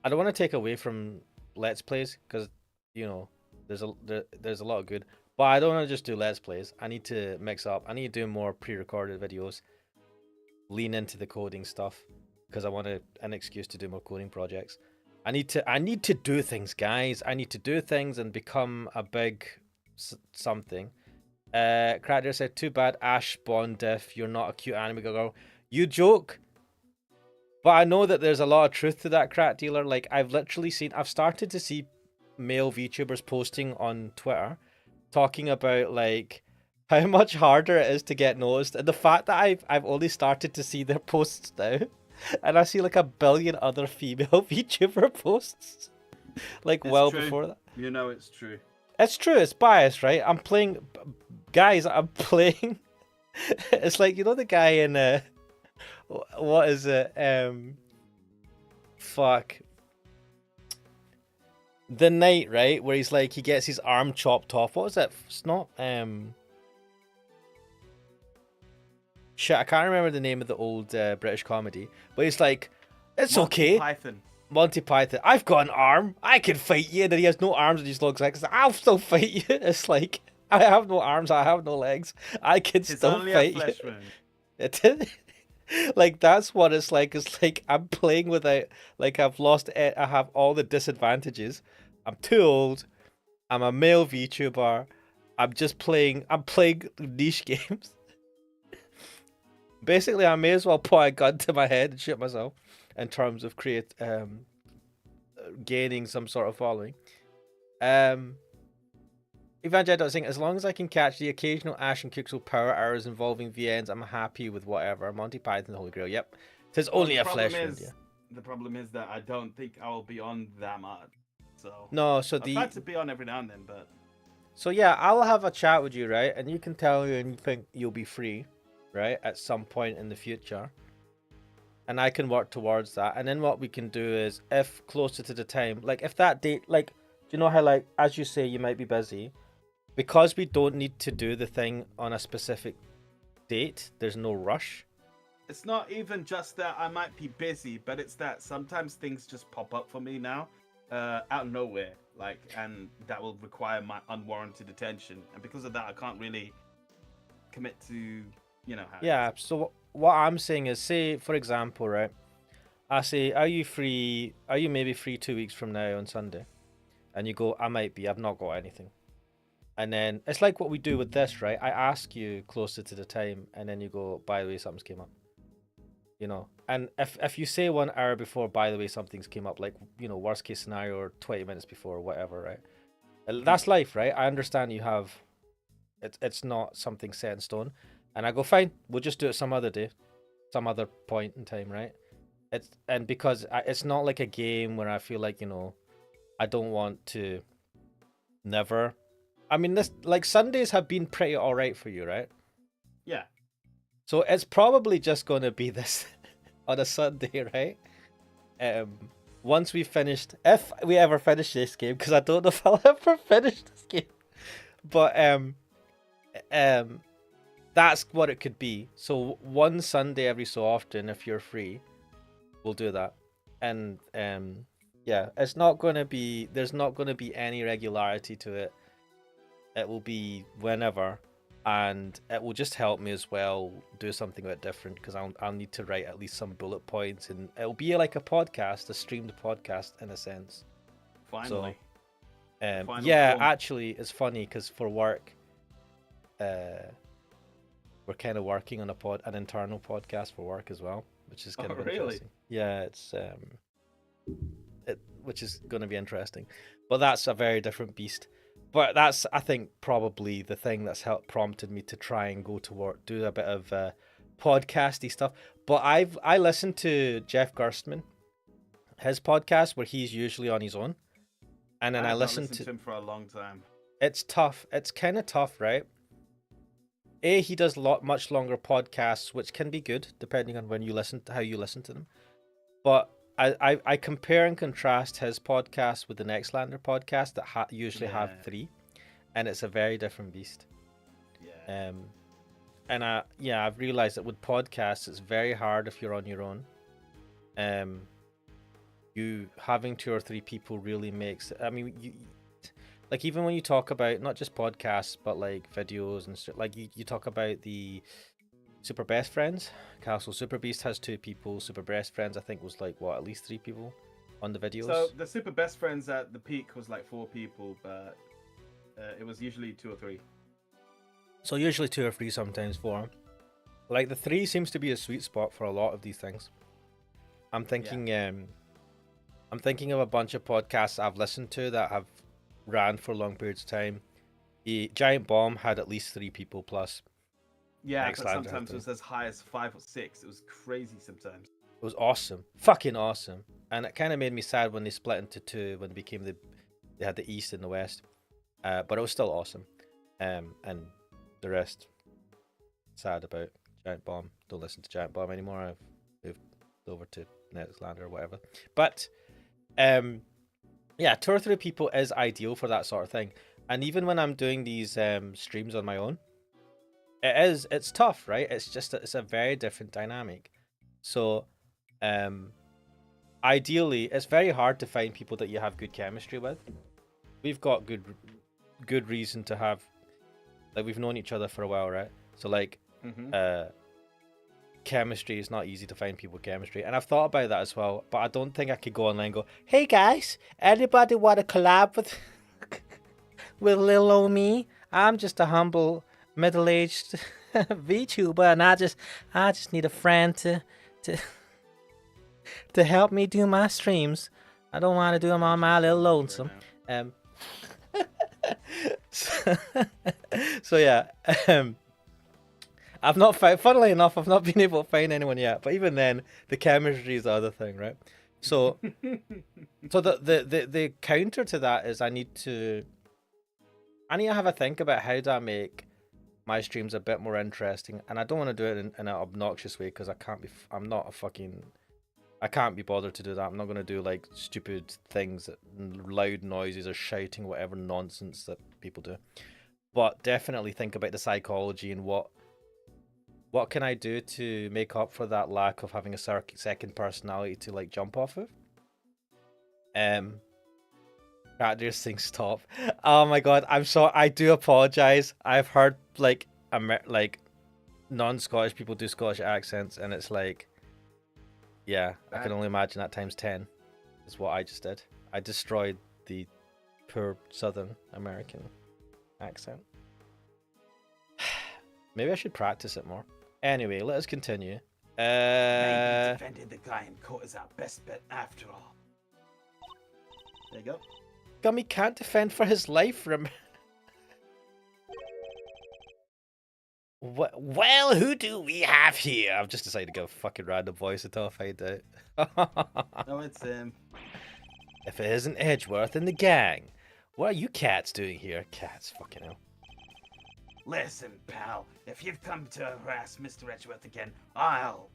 I don't want to take away from Let's Plays because you know there's a lot of good, but I don't want to just do Let's Plays. I need to mix up. I need to do more pre-recorded videos, lean into the coding stuff because I want an excuse to do more coding projects. I need to do things, guys. I need to do things and become a big something. Cracker said, "Too bad, Ash Bond. If you're not a cute anime girl, you joke." But I know that there's a lot of truth to that, Crack Dealer. Like, I've started to see male VTubers posting on Twitter talking about, like, how much harder it is to get noticed. And the fact that I've only started to see their posts now. And I see, like, a billion other female VTuber posts. Like, It's well true. before that. You know it's true. It's true, it's biased, right? I'm playing... Guys, I'm playing... It's like, you know the guy in... what is it? Fuck. The Knight, right? Where he's like, he gets his arm chopped off. What was it? It's not, shit, I can't remember the name of the old British comedy. But he's like, it's Monty okay. Python. Monty Python. I've got an arm. I can fight you. And then he has no arms and he just looks like, I'll still fight you. It's like, I have no arms. I have no legs. I can It's still only fight a flesh you. wound. It like that's what it's like. It's like I'm playing without, like I've lost it. I have all the disadvantages. I'm too old. I'm a male VTuber. I'm playing niche games. Basically, I may as well put a gun to my head and shoot myself in terms of gaining some sort of following. Evangel saying, as long as I can catch the occasional Ash and Kixel power hours involving VNs, I'm happy with whatever. Monty Python, the Holy Grail. Yep. It is only a flesh wound. Yeah. The problem is that I don't think I will be on that much. So No, so I've tried to be on every now and then, but so yeah, I'll have a chat with you, right? And you can tell me when you think you'll be free, right? At some point in the future. And I can work towards that. And then what we can do is, if closer to the time, like if that date, like, do you know how, like, as you say, you might be busy, because we don't need to do the thing on a specific date, there's no rush. it's not even just that I might be busy, but it's that sometimes things just pop up for me now, out of nowhere, like, and that will require my unwarranted attention, and because of that, I can't really commit to, you know, how. Yeah. So what I'm saying is, say for example, right? I say, are you free? Are you maybe free 2 weeks from now on Sunday? And you go, I might be. I've not got anything. And then it's like what we do with this, right? I ask you closer to the time, and then you go, by the way, something's came up. You know, and if you say 1 hour before, by the way, something's came up, like, you know, worst case scenario, or 20 minutes before, or whatever, right? That's life, right? I understand you have, it's not something set in stone, and I go, fine, we'll just do it some other day, some other point in time, right? And because it's not like a game where I feel like, you know, I don't want to never. I mean, this, like, Sundays have been pretty all right for you, right? Yeah. So it's probably just going to be this on a Sunday, right? Once we finished, if we ever finish this game, because I don't know if I'll ever finish this game, but that's what it could be. So one Sunday every so often, if you're free, we'll do that. And yeah, it's not going to be, there's not going to be any regularity to it. It will be whenever. And it will just help me as well do something a bit different, because I'll need to write at least some bullet points, and it'll be like a podcast, a streamed podcast in a sense. Finally. Final Yeah, form. actually, it's funny because for work, we're kind of working on an internal podcast for work as well, which is kind Oh, of really? interesting. Yeah, which is going to be interesting, but that's a very different beast. But that's, I think, probably the thing that's helped prompted me to try and go to work, do a bit of podcasty stuff. But I listened to Jeff Gerstmann, his podcast where he's usually on his own, and then I I have not listened listened to. to him for a long time. It's tough. It's kind of tough, right? He does much longer podcasts, which can be good depending on when you listen to how you listen to them. But I compare and contrast his podcast with the Nextlander podcast that usually have Yeah. 3, and it's a very different beast. Yeah. And I've realized that with podcasts, it's very hard if you're on your own. You having 2 or 3 people really makes. I mean, like even when you talk about not just podcasts but like videos and stuff, like you talk about the Super Best Friends. Castle Super Beast has 2 people. Super Best Friends, I think, was like what, at least 3 people on the videos. So the super best friends at the peak was like 4 people, but it was usually 2 or 3. So usually 2 or 3, sometimes 4. Like the 3 seems to be a sweet spot for a lot of these things. I'm thinking, I'm thinking of a bunch of podcasts I've listened to that have ran for long periods of time. The Giant Bomb had at least 3 people plus. Yeah, Nextlander but had sometimes it 3. was as high as 5 or 6. It was crazy sometimes. It was awesome, fucking awesome, and it kind of made me sad when they split into 2 when they had the East and the West, but it was still awesome, and the rest sad about Giant Bomb. Don't listen to Giant Bomb anymore. I've moved over to Nextlander or whatever, but yeah, 2 or 3 people is ideal for that sort of thing. And even when I'm doing these streams on my own, it's tough, right? It's a very different dynamic. So ideally, it's very hard to find people that you have good chemistry with. We've got good reason to have, like, we've known each other for a while, right? So like chemistry is not easy to find people with chemistry, and I've thought about that as well, but I don't think I could go online and go, hey guys, anybody want to collab with with little old me? I'm just a humble middle-aged VTuber, and I just need a friend to to help me do my streams. I don't want to do them on my little lonesome. So yeah, I've not found. Funnily enough, I've not been able to find anyone yet. But even then, the chemistry is the other thing, right? So, the counter to that is I need to have a think about how do I make my streams a bit more interesting, and I don't want to do it in an obnoxious way because I can't be. I'm not a fucking. I can't be bothered to do that. I'm not going to do like stupid things, loud noises or shouting, whatever nonsense that people do. But definitely think about the psychology and what can I do to make up for that lack of having a second personality to like jump off of. Characters saying stop. Oh my god, I'm sorry. I do apologize. I've heard like non-Scottish people do Scottish accents, and it's like, yeah, I can only imagine that times 10 is what I just did. I destroyed the poor Southern American accent. Maybe I should practice it more. Anyway, let us continue. Maybe defending the guy in court is our best bet after all. There you go. Gummy can't defend for his life. Well, who do we have here? I've just decided to go fucking random voice until I find out. No, it's him. If it isn't Edgeworth and the gang, what are you cats doing here? Cats, fucking hell. Listen, pal, if you've come to harass Mr. Edgeworth again, I'll...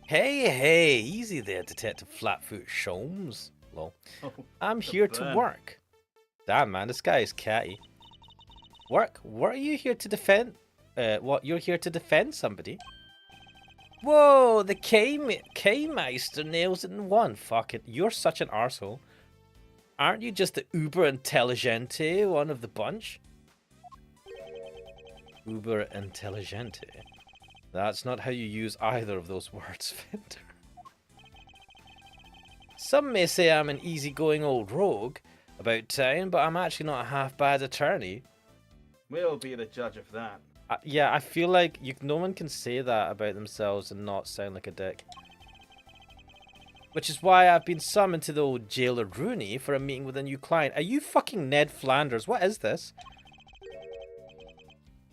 Hey, easy there, Detective Flatfoot Sholmes. Lol. Oh, I'm here to work. Damn, man, this guy is catty. Work? What are you here to defend? What, you're here to defend somebody? Whoa, the K-Meister nails it in one. Fuck it, you're such an arsehole. Aren't you just the uber intelligente one of the bunch? Uber intelligente. That's not how you use either of those words, Fender. Some may say I'm an easygoing old rogue, About town, but I'm actually not a half bad attorney. We'll be the judge of that. Yeah, I feel like no one can say that about themselves and not sound like a dick. Which is why I've been summoned to the old jailer Rooney for a meeting with a new client. Are you fucking Ned Flanders? What is this?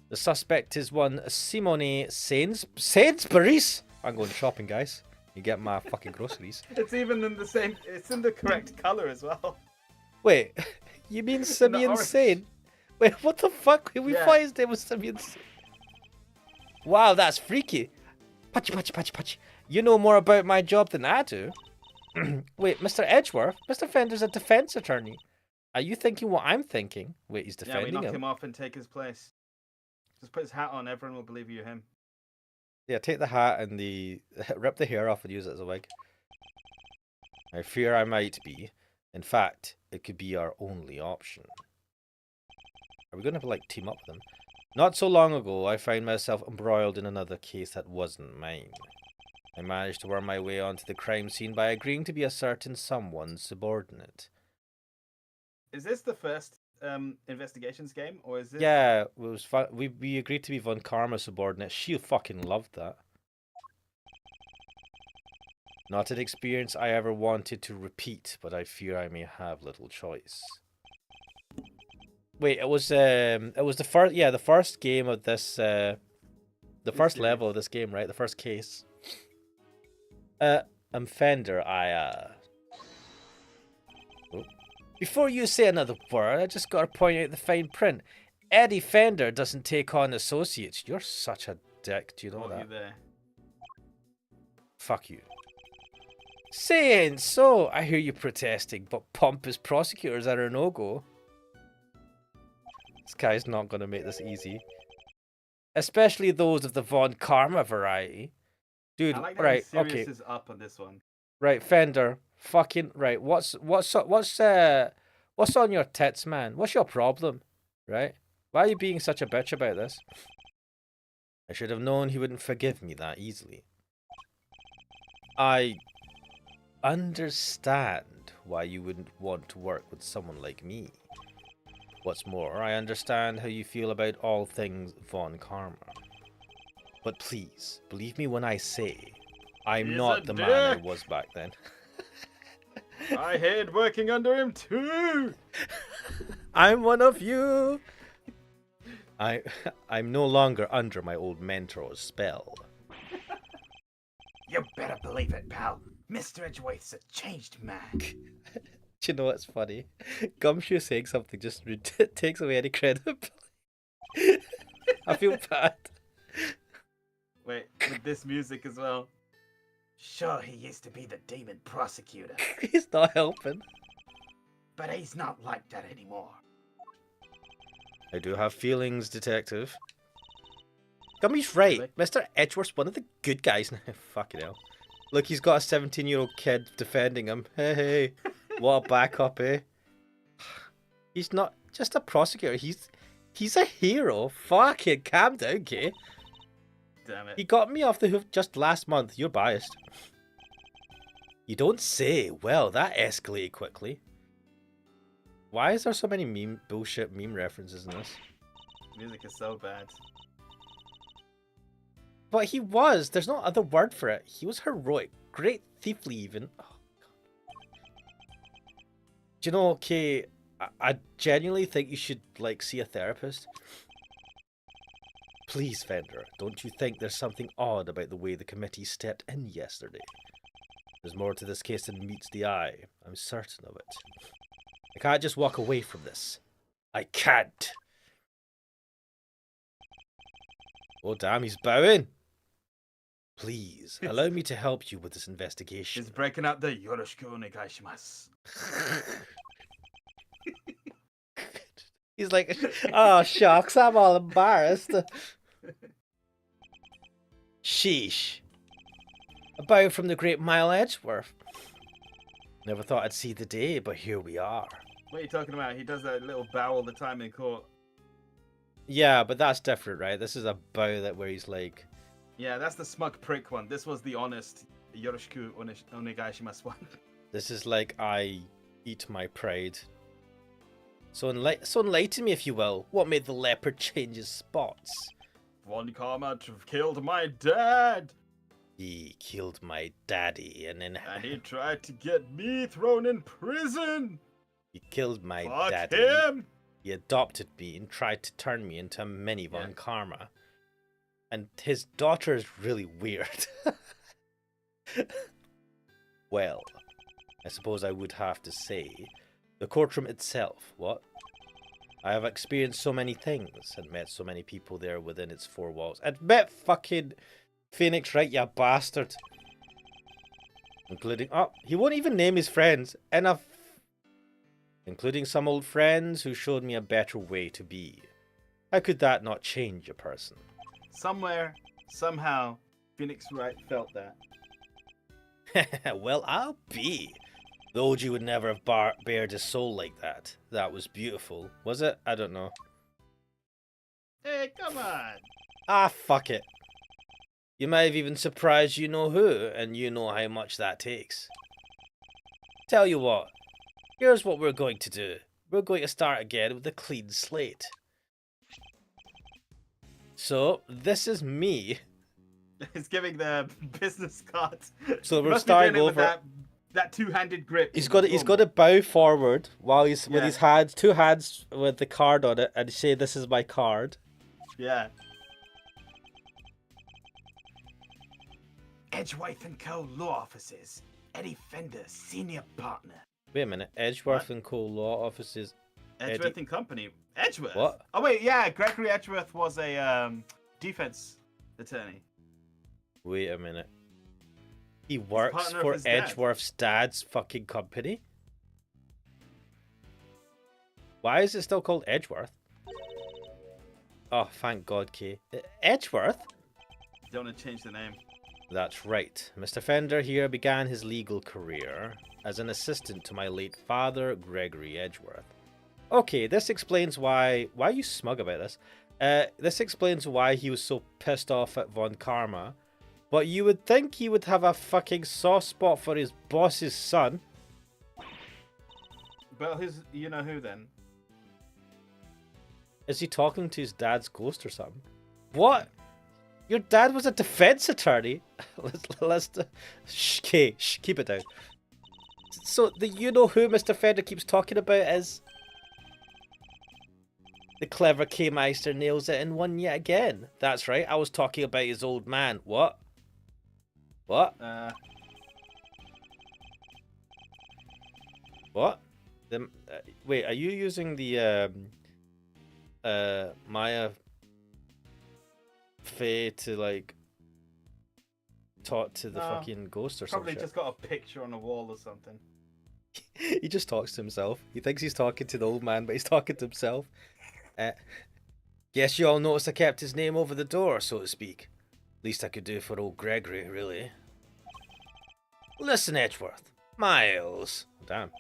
The suspect is one Simone Sainsbury's. I'm going shopping, guys. You get my fucking groceries. It's even in the same. It's in the correct color as well. Wait, you mean Simeon orange. Sane? Wait, what the fuck? We Yeah. thought his name was Simeon Sane. Wow, that's freaky. Patchy, patchy, patchy, patchy. You know more about my job than I do. Wait, Mr. Edgeworth? Mr. Fender's a defense attorney. Are you thinking what I'm thinking? Wait, he's Yeah, we defending knock him. him off and take his place. Just put his hat on. Everyone will believe you him. Yeah, take the hat and rip the hair off and use it as a wig. I fear I might be. In fact, it could be our only option. Are we going to, like, team up with them? Not so long ago, I found myself embroiled in another case that wasn't mine. I managed to worm my way onto the crime scene by agreeing to be a certain someone's subordinate. Is this the first investigations game, or is this? Yeah, it was fun. We agreed to be Von Karma's subordinate. She fucking loved that. Not an experience I ever wanted to repeat, but I fear I may have little choice. Wait, it was the first game of this the first series. level of this game, right? The first case. I'm Fender, Oh. Before you say another word, I just gotta point out the fine print. Eddie Fender doesn't take on associates. You're such a dick, do you know that? You there? Fuck you. Saying so, I hear you protesting, but pompous prosecutors are a no-go. This guy's not gonna make this easy. Especially those of the Von Karma variety. Dude, I like that right, Sirius okay. is up on this one. Right, Fender. Fucking right. What's on your tits, man? What's your problem? Right? Why are you being such a bitch about this? I should have known he wouldn't forgive me that easily. I understand why you wouldn't want to work with someone like me. What's more, I understand how you feel about all things Von Karma. But please, believe me when I say, I'm He's not a the man I dick. was back then. I hate working under him too. I'm one of you. I'm no longer under my old mentor's spell. You better believe it, pal. Mr. Edgeworth's a changed man. Do you know what's funny? Gumshoe saying something just takes away any credibility. I feel bad. Wait, with this music as well. Sure, he used to be the demon prosecutor, He's not helping. but he's not like that anymore. I do have feelings, detective. Gummy's right. Really? Mr. Edgeworth's one of the good guys now. Fucking hell. Look, he's got a 17-year-old kid defending him. Hey, what a backup, eh? He's not just a prosecutor. He's a hero. Fucking calm down, okay? Damn it. He got me off the hoof just last month. You're biased. You don't say. Well, that escalated quickly. Why is there so many bullshit meme references in this? Music is so bad. But he was. There's no other word for it. He was heroic. Great thiefly even. Oh, God. Do you know, okay, I genuinely think you should, like, see a therapist. Please, Fender, don't you think there's something odd about the way the committee stepped in yesterday? There's more to this case than meets the eye. I'm certain of it. I can't just walk away from this. I can't. Oh, damn, he's bowing. Please, allow me to help you with this investigation. He's breaking out the yoroshiku onegaishimasu. He's like, oh, shucks, I'm all embarrassed. Sheesh. A bow from the great Mile Edgeworth. Never thought I'd see the day, but here we are. What are you talking about? He does that little bow all the time in court. Yeah, but that's different, right? This is a bow where he's like... Yeah, that's the smug prick one. This was the honest yoroshiku onegaishimasu one. This is like, I eat my pride. So enlighten me, if you will. What made the leopard change his spots? Von Karma killed my dad, He killed my daddy, and then and he tried to get me thrown in prison. he killed my Fuck daddy. him. He adopted me and tried to turn me into a mini Von Karma. And his daughter is really weird. Well, I suppose I would have to say, the courtroom itself, what? I have experienced so many things and met so many people there within its four walls. And met fucking Phoenix Wright, you bastard. Including, oh, he won't even name his friends. Enough. Including some old friends who showed me a better way to be. How could that not change a person? Somewhere, somehow, Phoenix Wright felt that. Well, I'll be. The OG would never have bared his soul like that. That was beautiful. Was it? I don't know. Hey, come on. Ah, fuck it. You might have even surprised you know who, and you know how much that takes. Tell you what, here's what we're going to do. We're going to start again with a clean slate. So, this is me. He's giving the business cards. So we're Must be starting doing it with over. that two-handed grip. He's got to bow forward while he's with his hands, two hands with the card on it, and say, "This is my card." Yeah. Edgeworth and Co. Law Offices. Eddie Fender, Senior Partner. Wait a minute, Edgeworth and Co. Law Offices. Edgeworth and Company. Edgeworth? What? Oh, wait, yeah. Gregory Edgeworth was a defense attorney. Wait a minute. He works partner of for his dad. Edgeworth's dad's fucking company? Why is it still called Edgeworth? Oh, thank God, Kay. Edgeworth? Don't want to change the name. That's right. Mr. Fender here began his legal career as an assistant to my late father, Gregory Edgeworth. Okay, this explains why... Why are you smug about this? This explains why he was so pissed off at Von Karma. But you would think he would have a fucking soft spot for his boss's son. Well, his... You know who, then? Is he talking to his dad's ghost or something? What? Your dad was a defense attorney? let's shh, keep it down. So, the you know who Mr. Fender keeps talking about is... The clever K-Meister nails it in one yet again. That's right, I was talking about his old man. What? What? What? Wait, are you using the Maya Faye to like talk to the fucking ghost or something? Probably just got a picture on a wall or something. He just talks to himself. He thinks he's talking to the old man, but he's talking to himself. Guess you all noticed I kept his name over the door, so to speak. Least I could do for old Gregory, really. Listen, Edgeworth. Miles. Damn.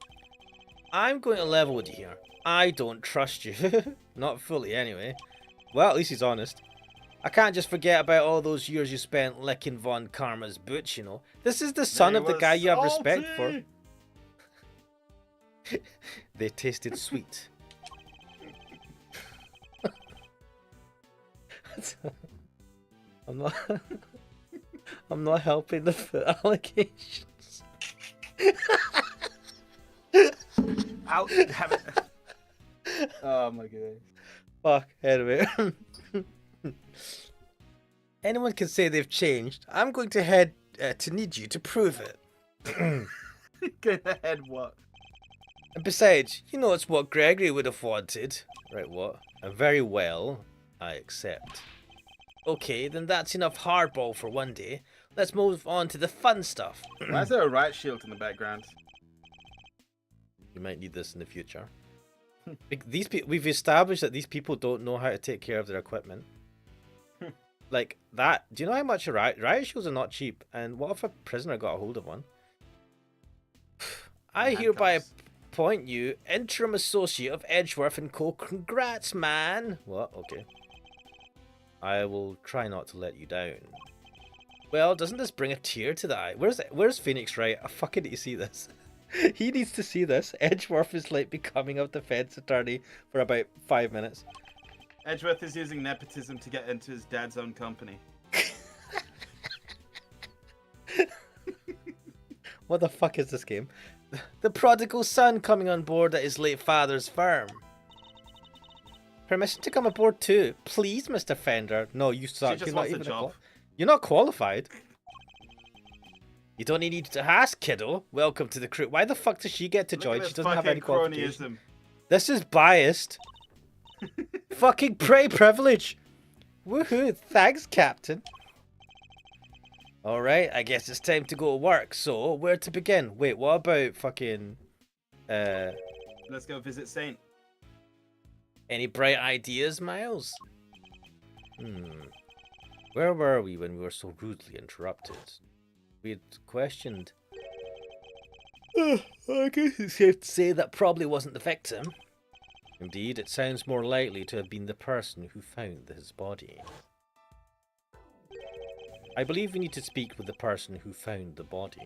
I'm going to level with you here. I don't trust you. Not fully, anyway. Well, at least he's honest. I can't just forget about all those years you spent licking Von Karma's boots, you know. This is the son of the guy you have respect for. They tasted sweet. I'm not helping the foot allegations. I'll have it. Oh my god. Fuck, anyway. Anyone can say they've changed. I'm going to head to need you to prove it. Go ahead, what? And besides, you know it's what Gregory would have wanted. Right, what? Very well, I accept. Okay, then that's enough hardball for one day. Let's move on to the fun stuff. Why is there a riot shield in the background? You might need this in the future. These people, we've established that these people don't know how to take care of their equipment. Like that. Do you know how much riot shields are not cheap? And what if a prisoner got a hold of one? I hereby appoint you interim associate of Edgeworth and Co. Congrats, man. What? Okay. I will try not to let you down. Well, doesn't this bring a tear to the eye? Where's Phoenix Wright? I fucking need to see this. He needs to see this. Edgeworth is like becoming a defense attorney for about 5 minutes. Edgeworth is using nepotism to get into his dad's own company. What the fuck is this game? The prodigal son coming on board at his late father's firm. Permission to come aboard too. Please, Mr. Fender. No, you suck. She just You're not wants a even job. You're not qualified. You don't need to ask, kiddo. Welcome to the crew. Why the fuck does she get to join? She doesn't have any qualifications. This is biased. Fucking prey privilege. Woohoo. Thanks, Captain. Alright, I guess it's time to go to work. So, where to begin? Wait, what about fucking... Let's go visit Saint. Any bright ideas, Miles? Where were we when we were so rudely interrupted? We had questioned... I guess it's safe to say that probably wasn't the victim. Indeed, it sounds more likely to have been the person who found his body. I believe we need to speak with the person who found the body.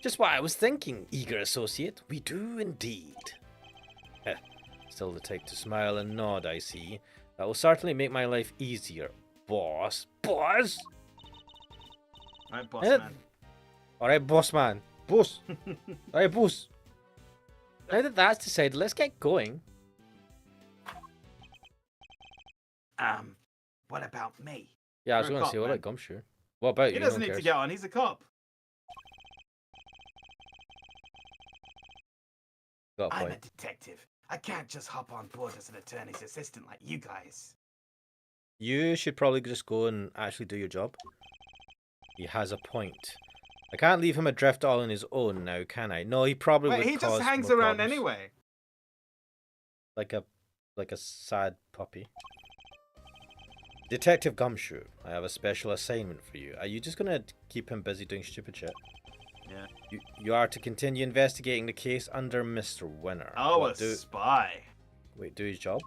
Just what I was thinking, eager associate. We do indeed. Still the type to smile and nod, I see. That will certainly make my life easier, boss. Boss? Alright, boss man. Alright, boss man. Boss. Alright, boss. Now that that's decided, let's get going. What about me? Yeah, I was You're a going to cop, say, what man. about Gumshoe? What about you? He No doesn't one need to cares. get on, he's a cop. Got a I'm point. a detective. I can't just hop on board as an attorney's assistant like you guys. You should probably just go and actually do your job. He has a point. I can't leave him adrift all on his own now, can I? No, he probably Wait, would he cause just hangs more around problems. anyway. Like a sad puppy. Detective Gumshoe, I have a special assignment for you. Are you just gonna keep him busy doing stupid shit? Yeah. You are to continue investigating the case under Mr. Winner. Oh, What, spy. Wait, do his job.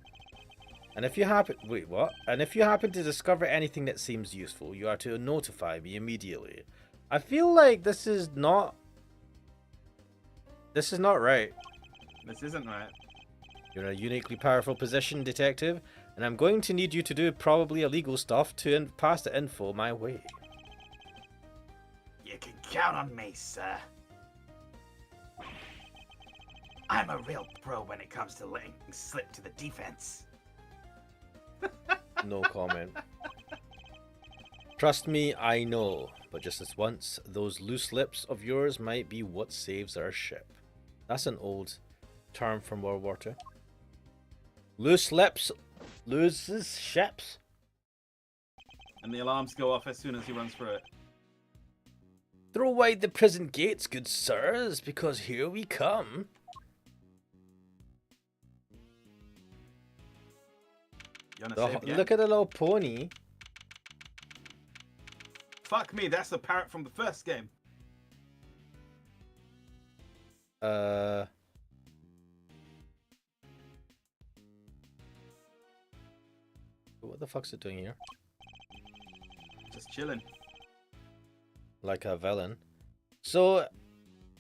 And if you happen... Wait, what? And if you happen to discover anything that seems useful, you are to notify me immediately. I feel like this is not... This is not right. This isn't right. You're in a uniquely powerful position, detective, and I'm going to need you to do probably illegal stuff to pass the info my way. You can count on me, sir. I'm a real pro when it comes to letting things slip to the defense. No comment. Trust me, I know, but just this once, those loose lips of yours might be what saves our ship. That's an old term from World War II. Loose lips loses ships. And the alarms go off as soon as he runs through it. Throw wide the prison gates, good sirs, because here we come. You wanna save again? Look at the little pony. Fuck me, that's the parrot from the first game. What the fuck's it doing here? Just chilling. Like a villain. So,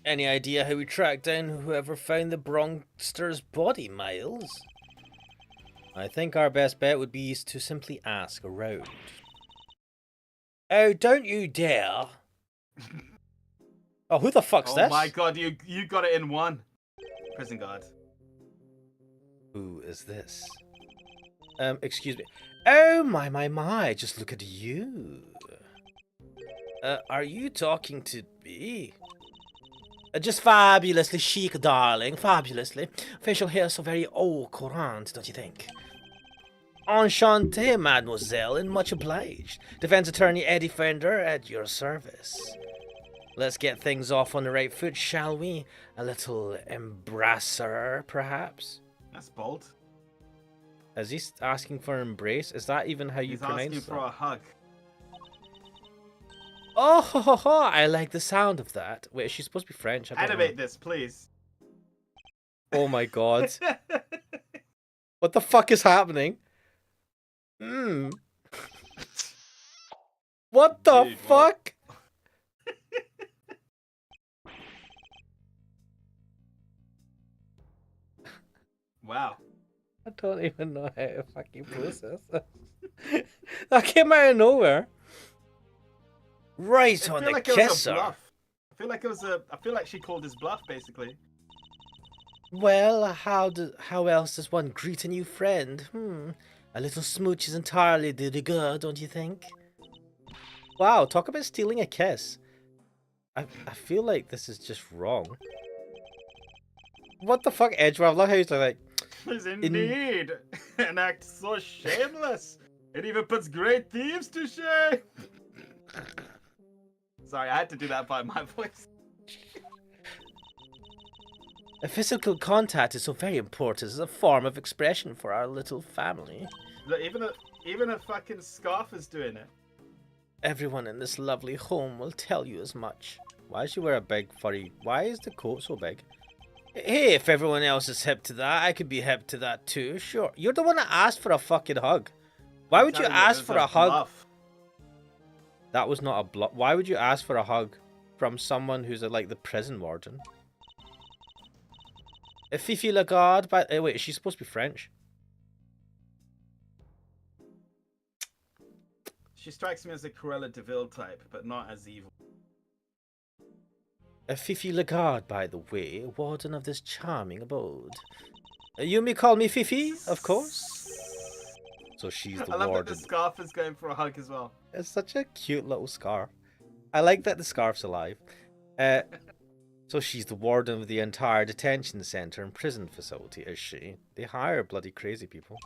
any idea how we track down whoever found the Bronxter's body, Miles? I think our best bet would be to simply ask around. Oh, don't you dare! Oh, who the fuck's Oh this? my god, you got it in one. Prison guard. Who is this? Excuse me. Oh my, just look at you. Are you talking to me? Just fabulously chic, darling, fabulously. Facial hair so very au courant, don't you think? Enchanté, mademoiselle, and much obliged. Defense attorney Eddie Fender at your service. Let's get things off on the right foot, shall we? A little embrasser, perhaps? That's bold. Is he asking for an embrace? Is that even how you He's pronounce asking that? for a hug. Oh, ho, ho, ho, I like the sound of that. Wait, is she supposed to be French? I don't Animate know. this, please. Oh my god. What the fuck is happening? What the Dude, what? fuck? Wow. I don't even know how to fucking process that. That came out of nowhere. Right I on feel the like it was a kisser. bluff. I feel like it was a. I feel like she called his bluff, basically. Well, how else does one greet a new friend? A little smooch is entirely de rigueur, don't you think? Wow, talk about stealing a kiss. I feel like this is just wrong. What the fuck, Edgewell? I love how he's like, Yes, indeed. An act so shameless. It even puts great thieves to shame. Sorry, I had to do that by my voice. a physical contact is so very important as a form of expression for our little family. Look, even a fucking scarf is doing it. Everyone in this lovely home will tell you as much. Why does she wear a big furry... Why is the coat so big? Hey, if everyone else is hip to that, I could be hip to that too. Sure. You're the one that asked for a fucking hug. Why I'm would you telling ask it for was a hug? bluff. That was not a bluff. Why would you ask for a hug from someone who's like the prison warden? Fifi Lagarde, by... wait, is she supposed to be French? She strikes me as a Cruella de Vil type, but not as evil. Fifi Lagarde, by the way, warden of this charming abode. You may call me Fifi, of course. So she's the I love warden. that the scarf is going for a hug as well. It's such a cute little scarf. I like that the scarf's alive. So she's the warden of the entire detention center and prison facility, is she? They hire bloody crazy people.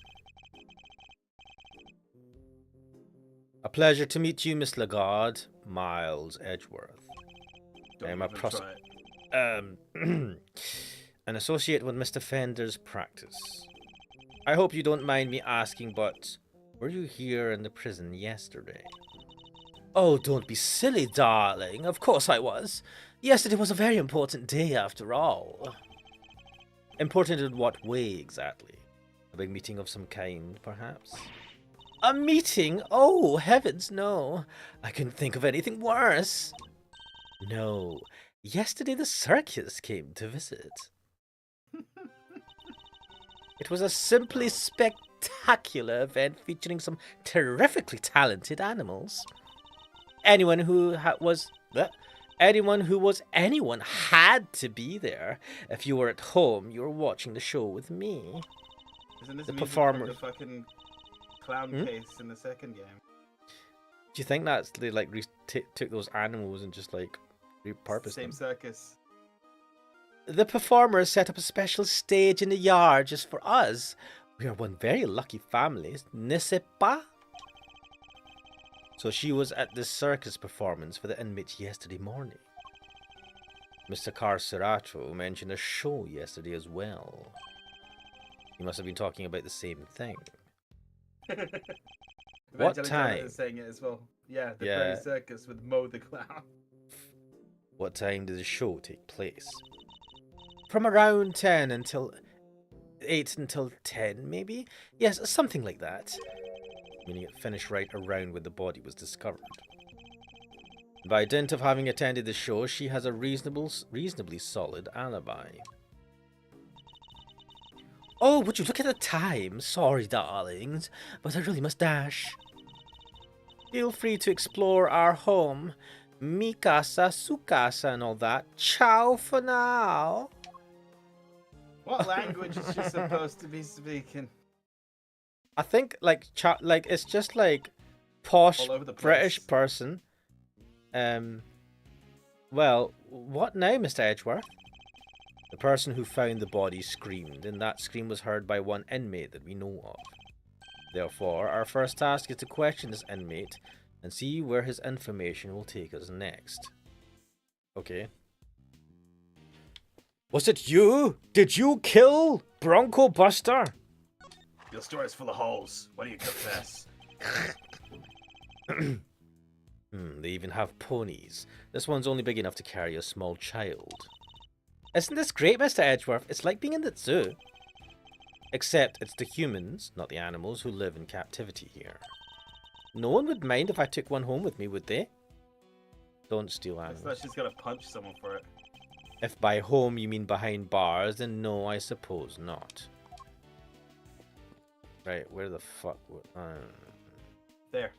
A pleasure to meet you, Miss Lagarde. Miles Edgeworth. Don't I'm a even try it. an associate with Mr. Fender's practice. I hope you don't mind me asking, but were you here in the prison yesterday? Oh, don't be silly, darling. Of course I was. Yesterday was a very important day, after all. Important in what way, exactly? A big meeting of some kind, perhaps? A meeting? Oh, heavens, no. I couldn't think of anything worse. No. Yesterday the circus came to visit. It was a simply spectacular event featuring some terrifically talented animals. Anyone who anyone had to be there. If you were at home, you were watching the show with me. Isn't this the music performers. from the fucking clown case in the second game? Do you think that's they like took those animals and just like repurposed Same them? circus. The performers set up a special stage in the yard just for us. We are one very lucky family, n'est-ce pas? So she was at this circus performance for the inmates yesterday morning. Mr. Carcerato mentioned a show yesterday as well. You must have been talking about the same thing. What time? Is saying it as well. Yeah, the Yeah. Fairy Circus with Mo the Clown. What time did the show take place? From around 10 until 8 until 10, maybe? Yes, something like that. Meaning it finished right around when the body was discovered. By dint of having attended the show, she has a reasonably solid alibi. Oh, would you look at the time? Sorry, darlings, but I really must dash. Feel free to explore our home. Mi casa, su casa, and all that. Ciao for now. What language is she supposed to be speaking? I think like it's just like posh All over the place. British person. Well, what now, Mr. Edgeworth? The person who found the body screamed, and that scream was heard by one inmate that we know of. Therefore, our first task is to question this inmate and see where his information will take us next. Okay. Was it you? Did you kill Bronco Buster? Your story's full of holes. Why do you confess? They even have ponies. This one's only big enough to carry a small child. Isn't this great, Mr. Edgeworth? It's like being in the zoo. Except it's the humans, not the animals, who live in captivity here. No one would mind if I took one home with me, would they? Don't steal Looks animals. like she's gonna punch someone for it. If by home you mean behind bars, then no, I suppose not. Right, where the fuck? There.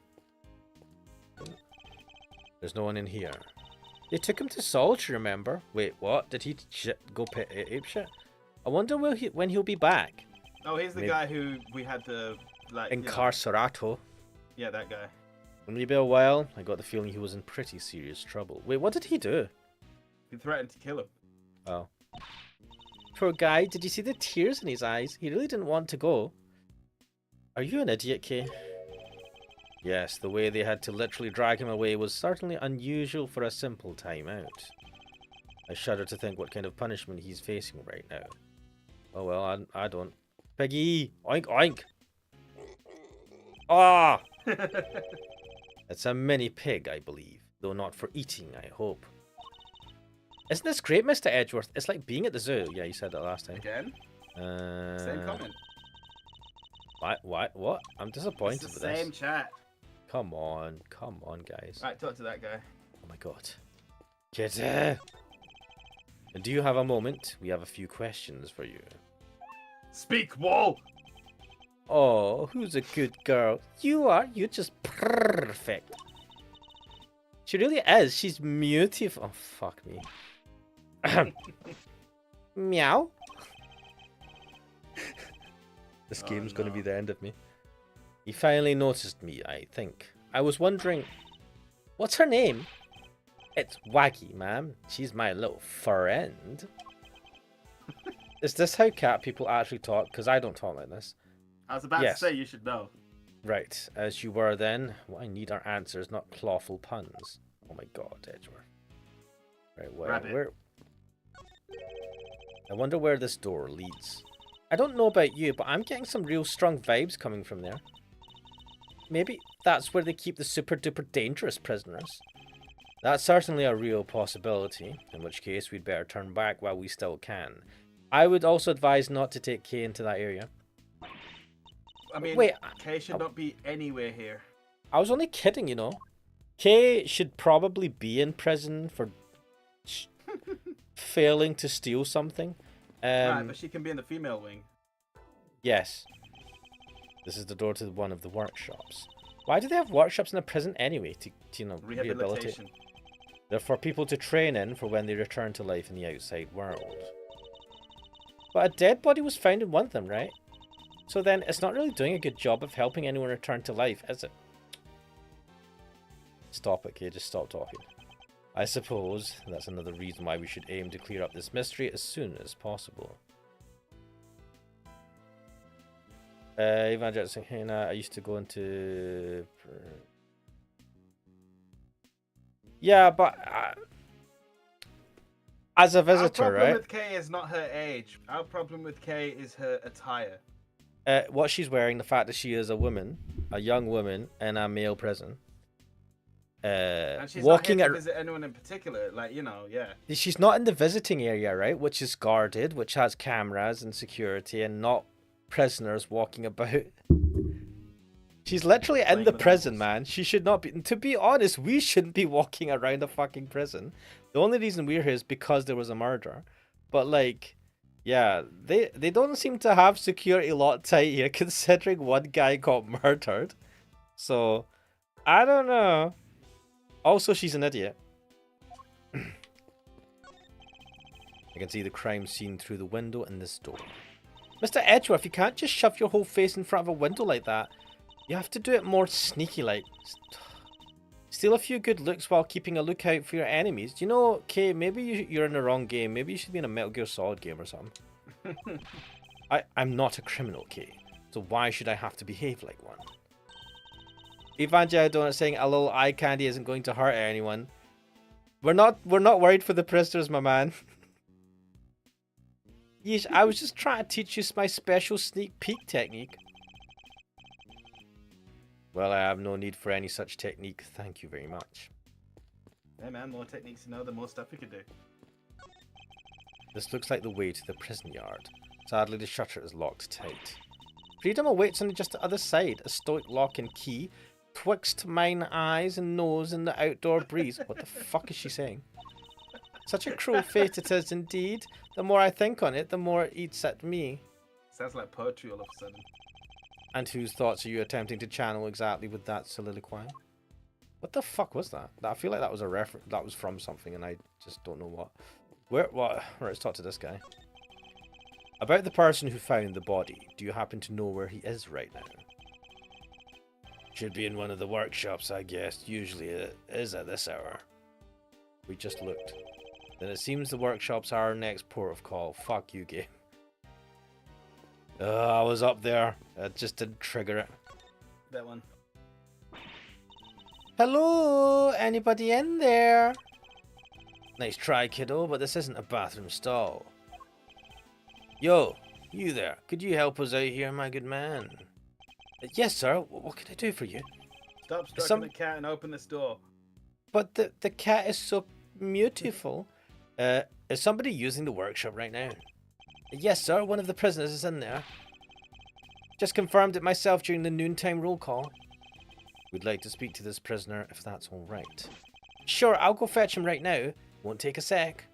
There's no one in here. They took him to Soldier, remember? Wait, what? Did he go ape shit? I wonder when he'll be back. Oh, he's the Maybe. guy who we had to like. Incarcerato. Yeah, that guy. Maybe a while. I got the feeling he was in pretty serious trouble. Wait, what did he do? He threatened to kill him. Oh. Poor guy, did you see the tears in his eyes? He really didn't want to go. Are you an idiot, Kay? Yes, the way they had to literally drag him away was certainly unusual for a simple time out. I shudder to think what kind of punishment he's facing right now. Oh well, I don't. Piggy! Oink oink! Ah! It's a mini pig, I believe. Though not for eating, I hope. Isn't this great, Mr. Edgeworth? It's like being at the zoo. Yeah, you said that last time. Again? Same comment. What? I'm disappointed It's with the this. same chat. Come on, guys. Right, talk to that guy. Oh my god. Kitty! Do you have a moment? We have a few questions for you. Speak, wall! Oh, who's a good girl? You are. You're just perfect. She really is. She's beautiful. Oh, fuck me. Meow. This game's going to be the end of me. He finally noticed me, I think. I was wondering, what's her name? It's Waggy, ma'am. She's my little friend. Is this how cat people actually talk? Because I don't talk like this. I was about to say you should know. Right, as you were then. What I need are answers, not clawful puns. Oh my god, Edgeworth. Right, where? I wonder where this door leads. I don't know about you, but I'm getting some real strong vibes coming from there. Maybe that's where they keep the super duper dangerous prisoners. That's certainly a real possibility, in which case we'd better turn back while we still can. I would also advise not to take Kay into that area. I mean, wait, Kay should not be anywhere here. I was only kidding, you know. Kay should probably be in prison for failing to steal something. Right, but she can be in the female wing. Yes. This is the door to one of the workshops. Why do they have workshops in a prison anyway? To you know, rehabilitate? Rehabilitation. They're for people to train in for when they return to life in the outside world. But a dead body was found in one of them, right? So then it's not really doing a good job of helping anyone return to life, is it? Stop it, Kay. Just stop talking. I suppose that's another reason why we should aim to clear up this mystery as soon as possible. Evangelist Hannah, I used to go into... Yeah, but... as a visitor, right? Our problem with Kay is not her age. Our problem with Kay is her attire. What she's wearing, the fact that she is a woman, a young woman in a male prison. And she's walking not here to visit anyone in particular. Like, you know, yeah. She's not in the visiting area, right? Which is guarded, which has cameras and security, and not prisoners walking about. She's literally in the prison, man. She should not be. To be honest, we shouldn't be walking around a fucking prison. The only reason we're here is because there was a murder. But like, yeah, they don't seem to have security a lot tight here, considering one guy got murdered. So, I don't know. Also, she's an idiot. I can see the crime scene through the window in this door. Mr. Edgeworth, you can't just shove your whole face in front of a window like that. You have to do it more sneaky-like. Steal a few good looks while keeping a lookout for your enemies. Do you know, Kay, maybe you're in the wrong game. Maybe you should be in a Metal Gear Solid game or something. I'm not a criminal, Kay. So why should I have to behave like one? Evangel Donut saying a little eye candy isn't going to hurt anyone. We're not worried for the prisoners, my man. Yeesh, I was just trying to teach you my special sneak peek technique. Well, I have no need for any such technique. Thank you very much. Hey man, more techniques to know, the more stuff we could do. This looks like the way to the prison yard. Sadly, the shutter is locked tight. Freedom awaits on just the other side. A stoic lock and key. Twixt mine eyes and nose in the outdoor breeze. What the fuck is she saying? Such a cruel fate it is indeed. The more I think on it, the more it eats at me. Sounds like poetry all of a sudden. And whose thoughts are you attempting to channel exactly with that soliloquy? What the fuck was that? I feel like that was a reference. That was from something, and I just don't know what. What? Right, let's talk to this guy. About the person who found the body. Do you happen to know where he is right now? Should be in one of the workshops, I guess. Usually it is at this hour. We just looked. Then it seems the workshops are our next port of call. Fuck you, game. I was up there. It just didn't trigger it. That one. Hello? Anybody in there? Nice try, kiddo, but this isn't a bathroom stall. Yo, you there. Could you help us out here, my good man? Yes, sir. What can I do for you? Stop stroking the cat and open this door. But the cat is so beautiful. Is somebody using the workshop right now? Yes, sir. One of the prisoners is in there. Just confirmed it myself during the noontime roll call. We'd like to speak to this prisoner, if that's all right. Sure, I'll go fetch him right now. Won't take a sec.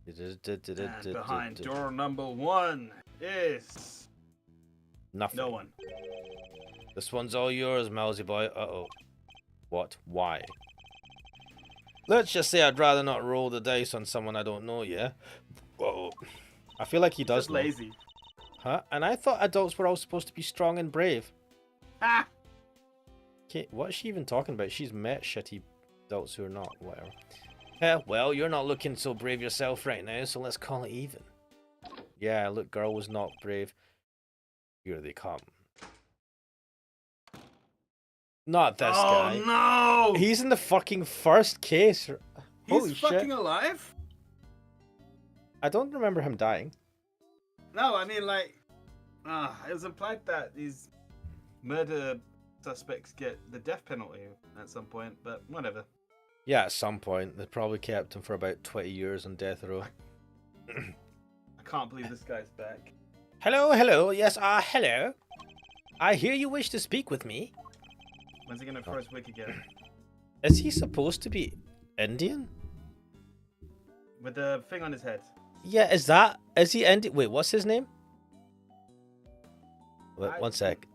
And behind door number 1 is... Nothing. No one. This one's all yours, mousy boy. Uh-oh. What? Why? Let's just say I'd rather not roll the dice on someone I don't know, yeah? Uh-oh. I feel like he does Just know. lazy. Huh? And I thought adults were all supposed to be strong and brave. Ah! Okay, what is she even talking about? She's met shitty adults who are not, whatever. Well, you're not looking so brave yourself right now, so let's call it even. Yeah, look, girl was not brave. Here they come. Not this guy. Oh no! He's in the fucking first case. Holy He's shit. fucking alive? I don't remember him dying. No, I mean like... it was implied that these murder suspects get the death penalty at some point, but whatever. Yeah, at some point. They probably kept him for about 20 years on death row. I can't believe this guy's back. Hello, hello. Yes, hello. I hear you wish to speak with me. When's he gonna throw his wig again? Is he supposed to be Indian? With the thing on his head. Yeah, is he Indian? Wait, what's his name? Wait, one sec.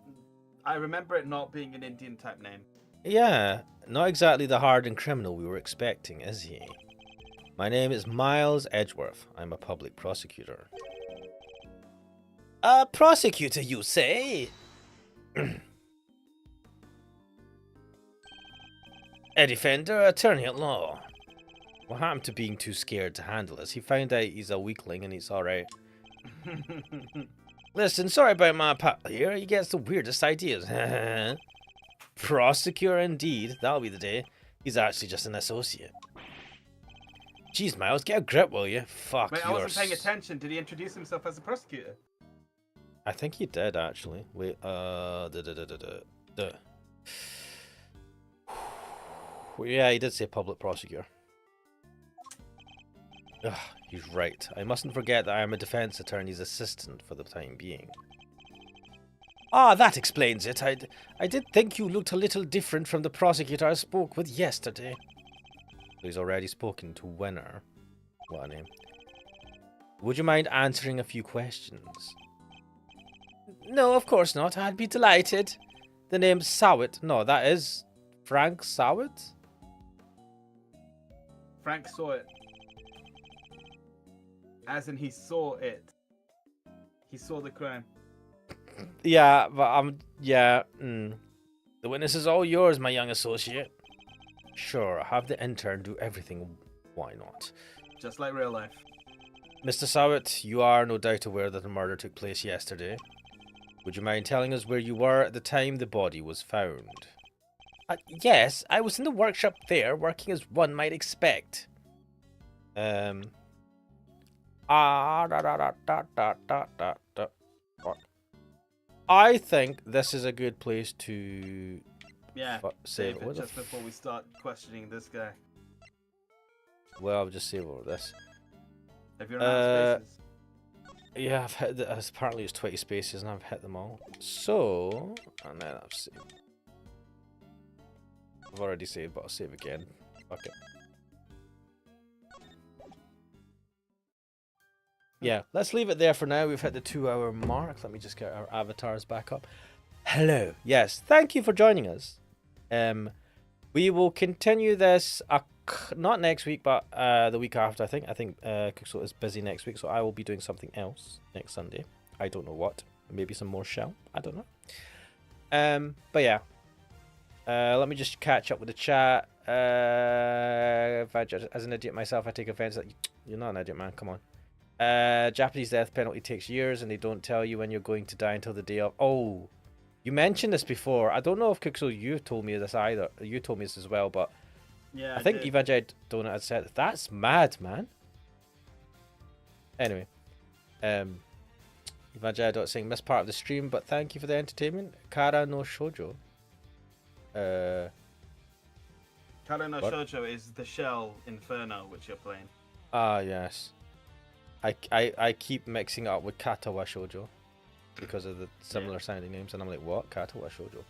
I remember it not being an Indian type name. Yeah, not exactly the hardened criminal we were expecting, is he? My name is Miles Edgeworth. I'm a public prosecutor. A prosecutor, you say? A defender, attorney at law. What happened to being too scared to handle this? He found out he's a weakling and he's alright. Listen, sorry about my pal here. He gets the weirdest ideas. Prosecutor indeed. That'll be the day. He's actually just an associate. Jeez, Miles, get a grip, will you? Fuck, Wait, I wasn't paying attention. Did he introduce himself as a prosecutor? I think he did, actually. Wait, Yeah, he did say public prosecutor. Ugh, he's right. I mustn't forget that I am a defense attorney's assistant for the time being. Ah, that explains it. I did think you looked a little different from the prosecutor I spoke with yesterday. He's already spoken to Winner. What a name. Would you mind answering a few questions? No, of course not. I'd be delighted. The name's Sowett. No, that is Frank Sowett? Frank saw it. As in he saw it. He saw the crime. Yeah, but The witness is all yours, my young associate. Sure, have the intern do everything. Why not? Just like real life. Mr. Sowett, you are no doubt aware that the murder took place yesterday. Would you mind telling us where you were at the time the body was found? Yes, I was in the workshop there, working as one might expect. I think this is a good place to save it just before we start questioning this guy. Well, I'll just save over this. Have you run out of spaces? Yeah, I've hit apparently it's 20 spaces and I've hit them all. So, and then I've saved. I've already saved, but I'll save again. Fuck it. yeah, let's leave it there for now. We've hit the 2-hour mark. Let me just get our avatars back up. Hello. Yes, thank you for joining us. We will continue this not next week, but the week after. I think Cookso is busy next week, so I will be doing something else next Sunday. I don't know what. Maybe some more shell. I don't know. But yeah. Let me just catch up with the chat. If I just, as an idiot myself, I take offense that you're not an idiot, man. Come on. Japanese death penalty takes years, and they don't tell you when you're going to die until the day of. Oh, you mentioned this before. I don't know if Cookso, you told me this either. You told me this as well, but Yeah, I think did. Evangel Donut had said that's mad, man. Anyway, Evangel Donut saying missed part of the stream, but thank you for the entertainment. Kara no shoujo. Kara no What? Shoujo is the Shell Inferno, which you're playing. Ah, yes. I keep mixing it up with Katawa Shoujo because of the similar sounding names, and I'm like, what? Katawa Shoujo.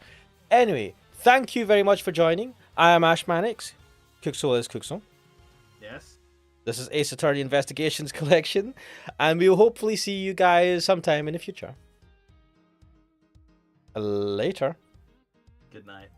Anyway, thank you very much for joining. I am Ash Mannix. Cookso is Cookso. Yes. This is Ace Attorney Investigations Collection, and we will hopefully see you guys sometime in the future. Later. Good night.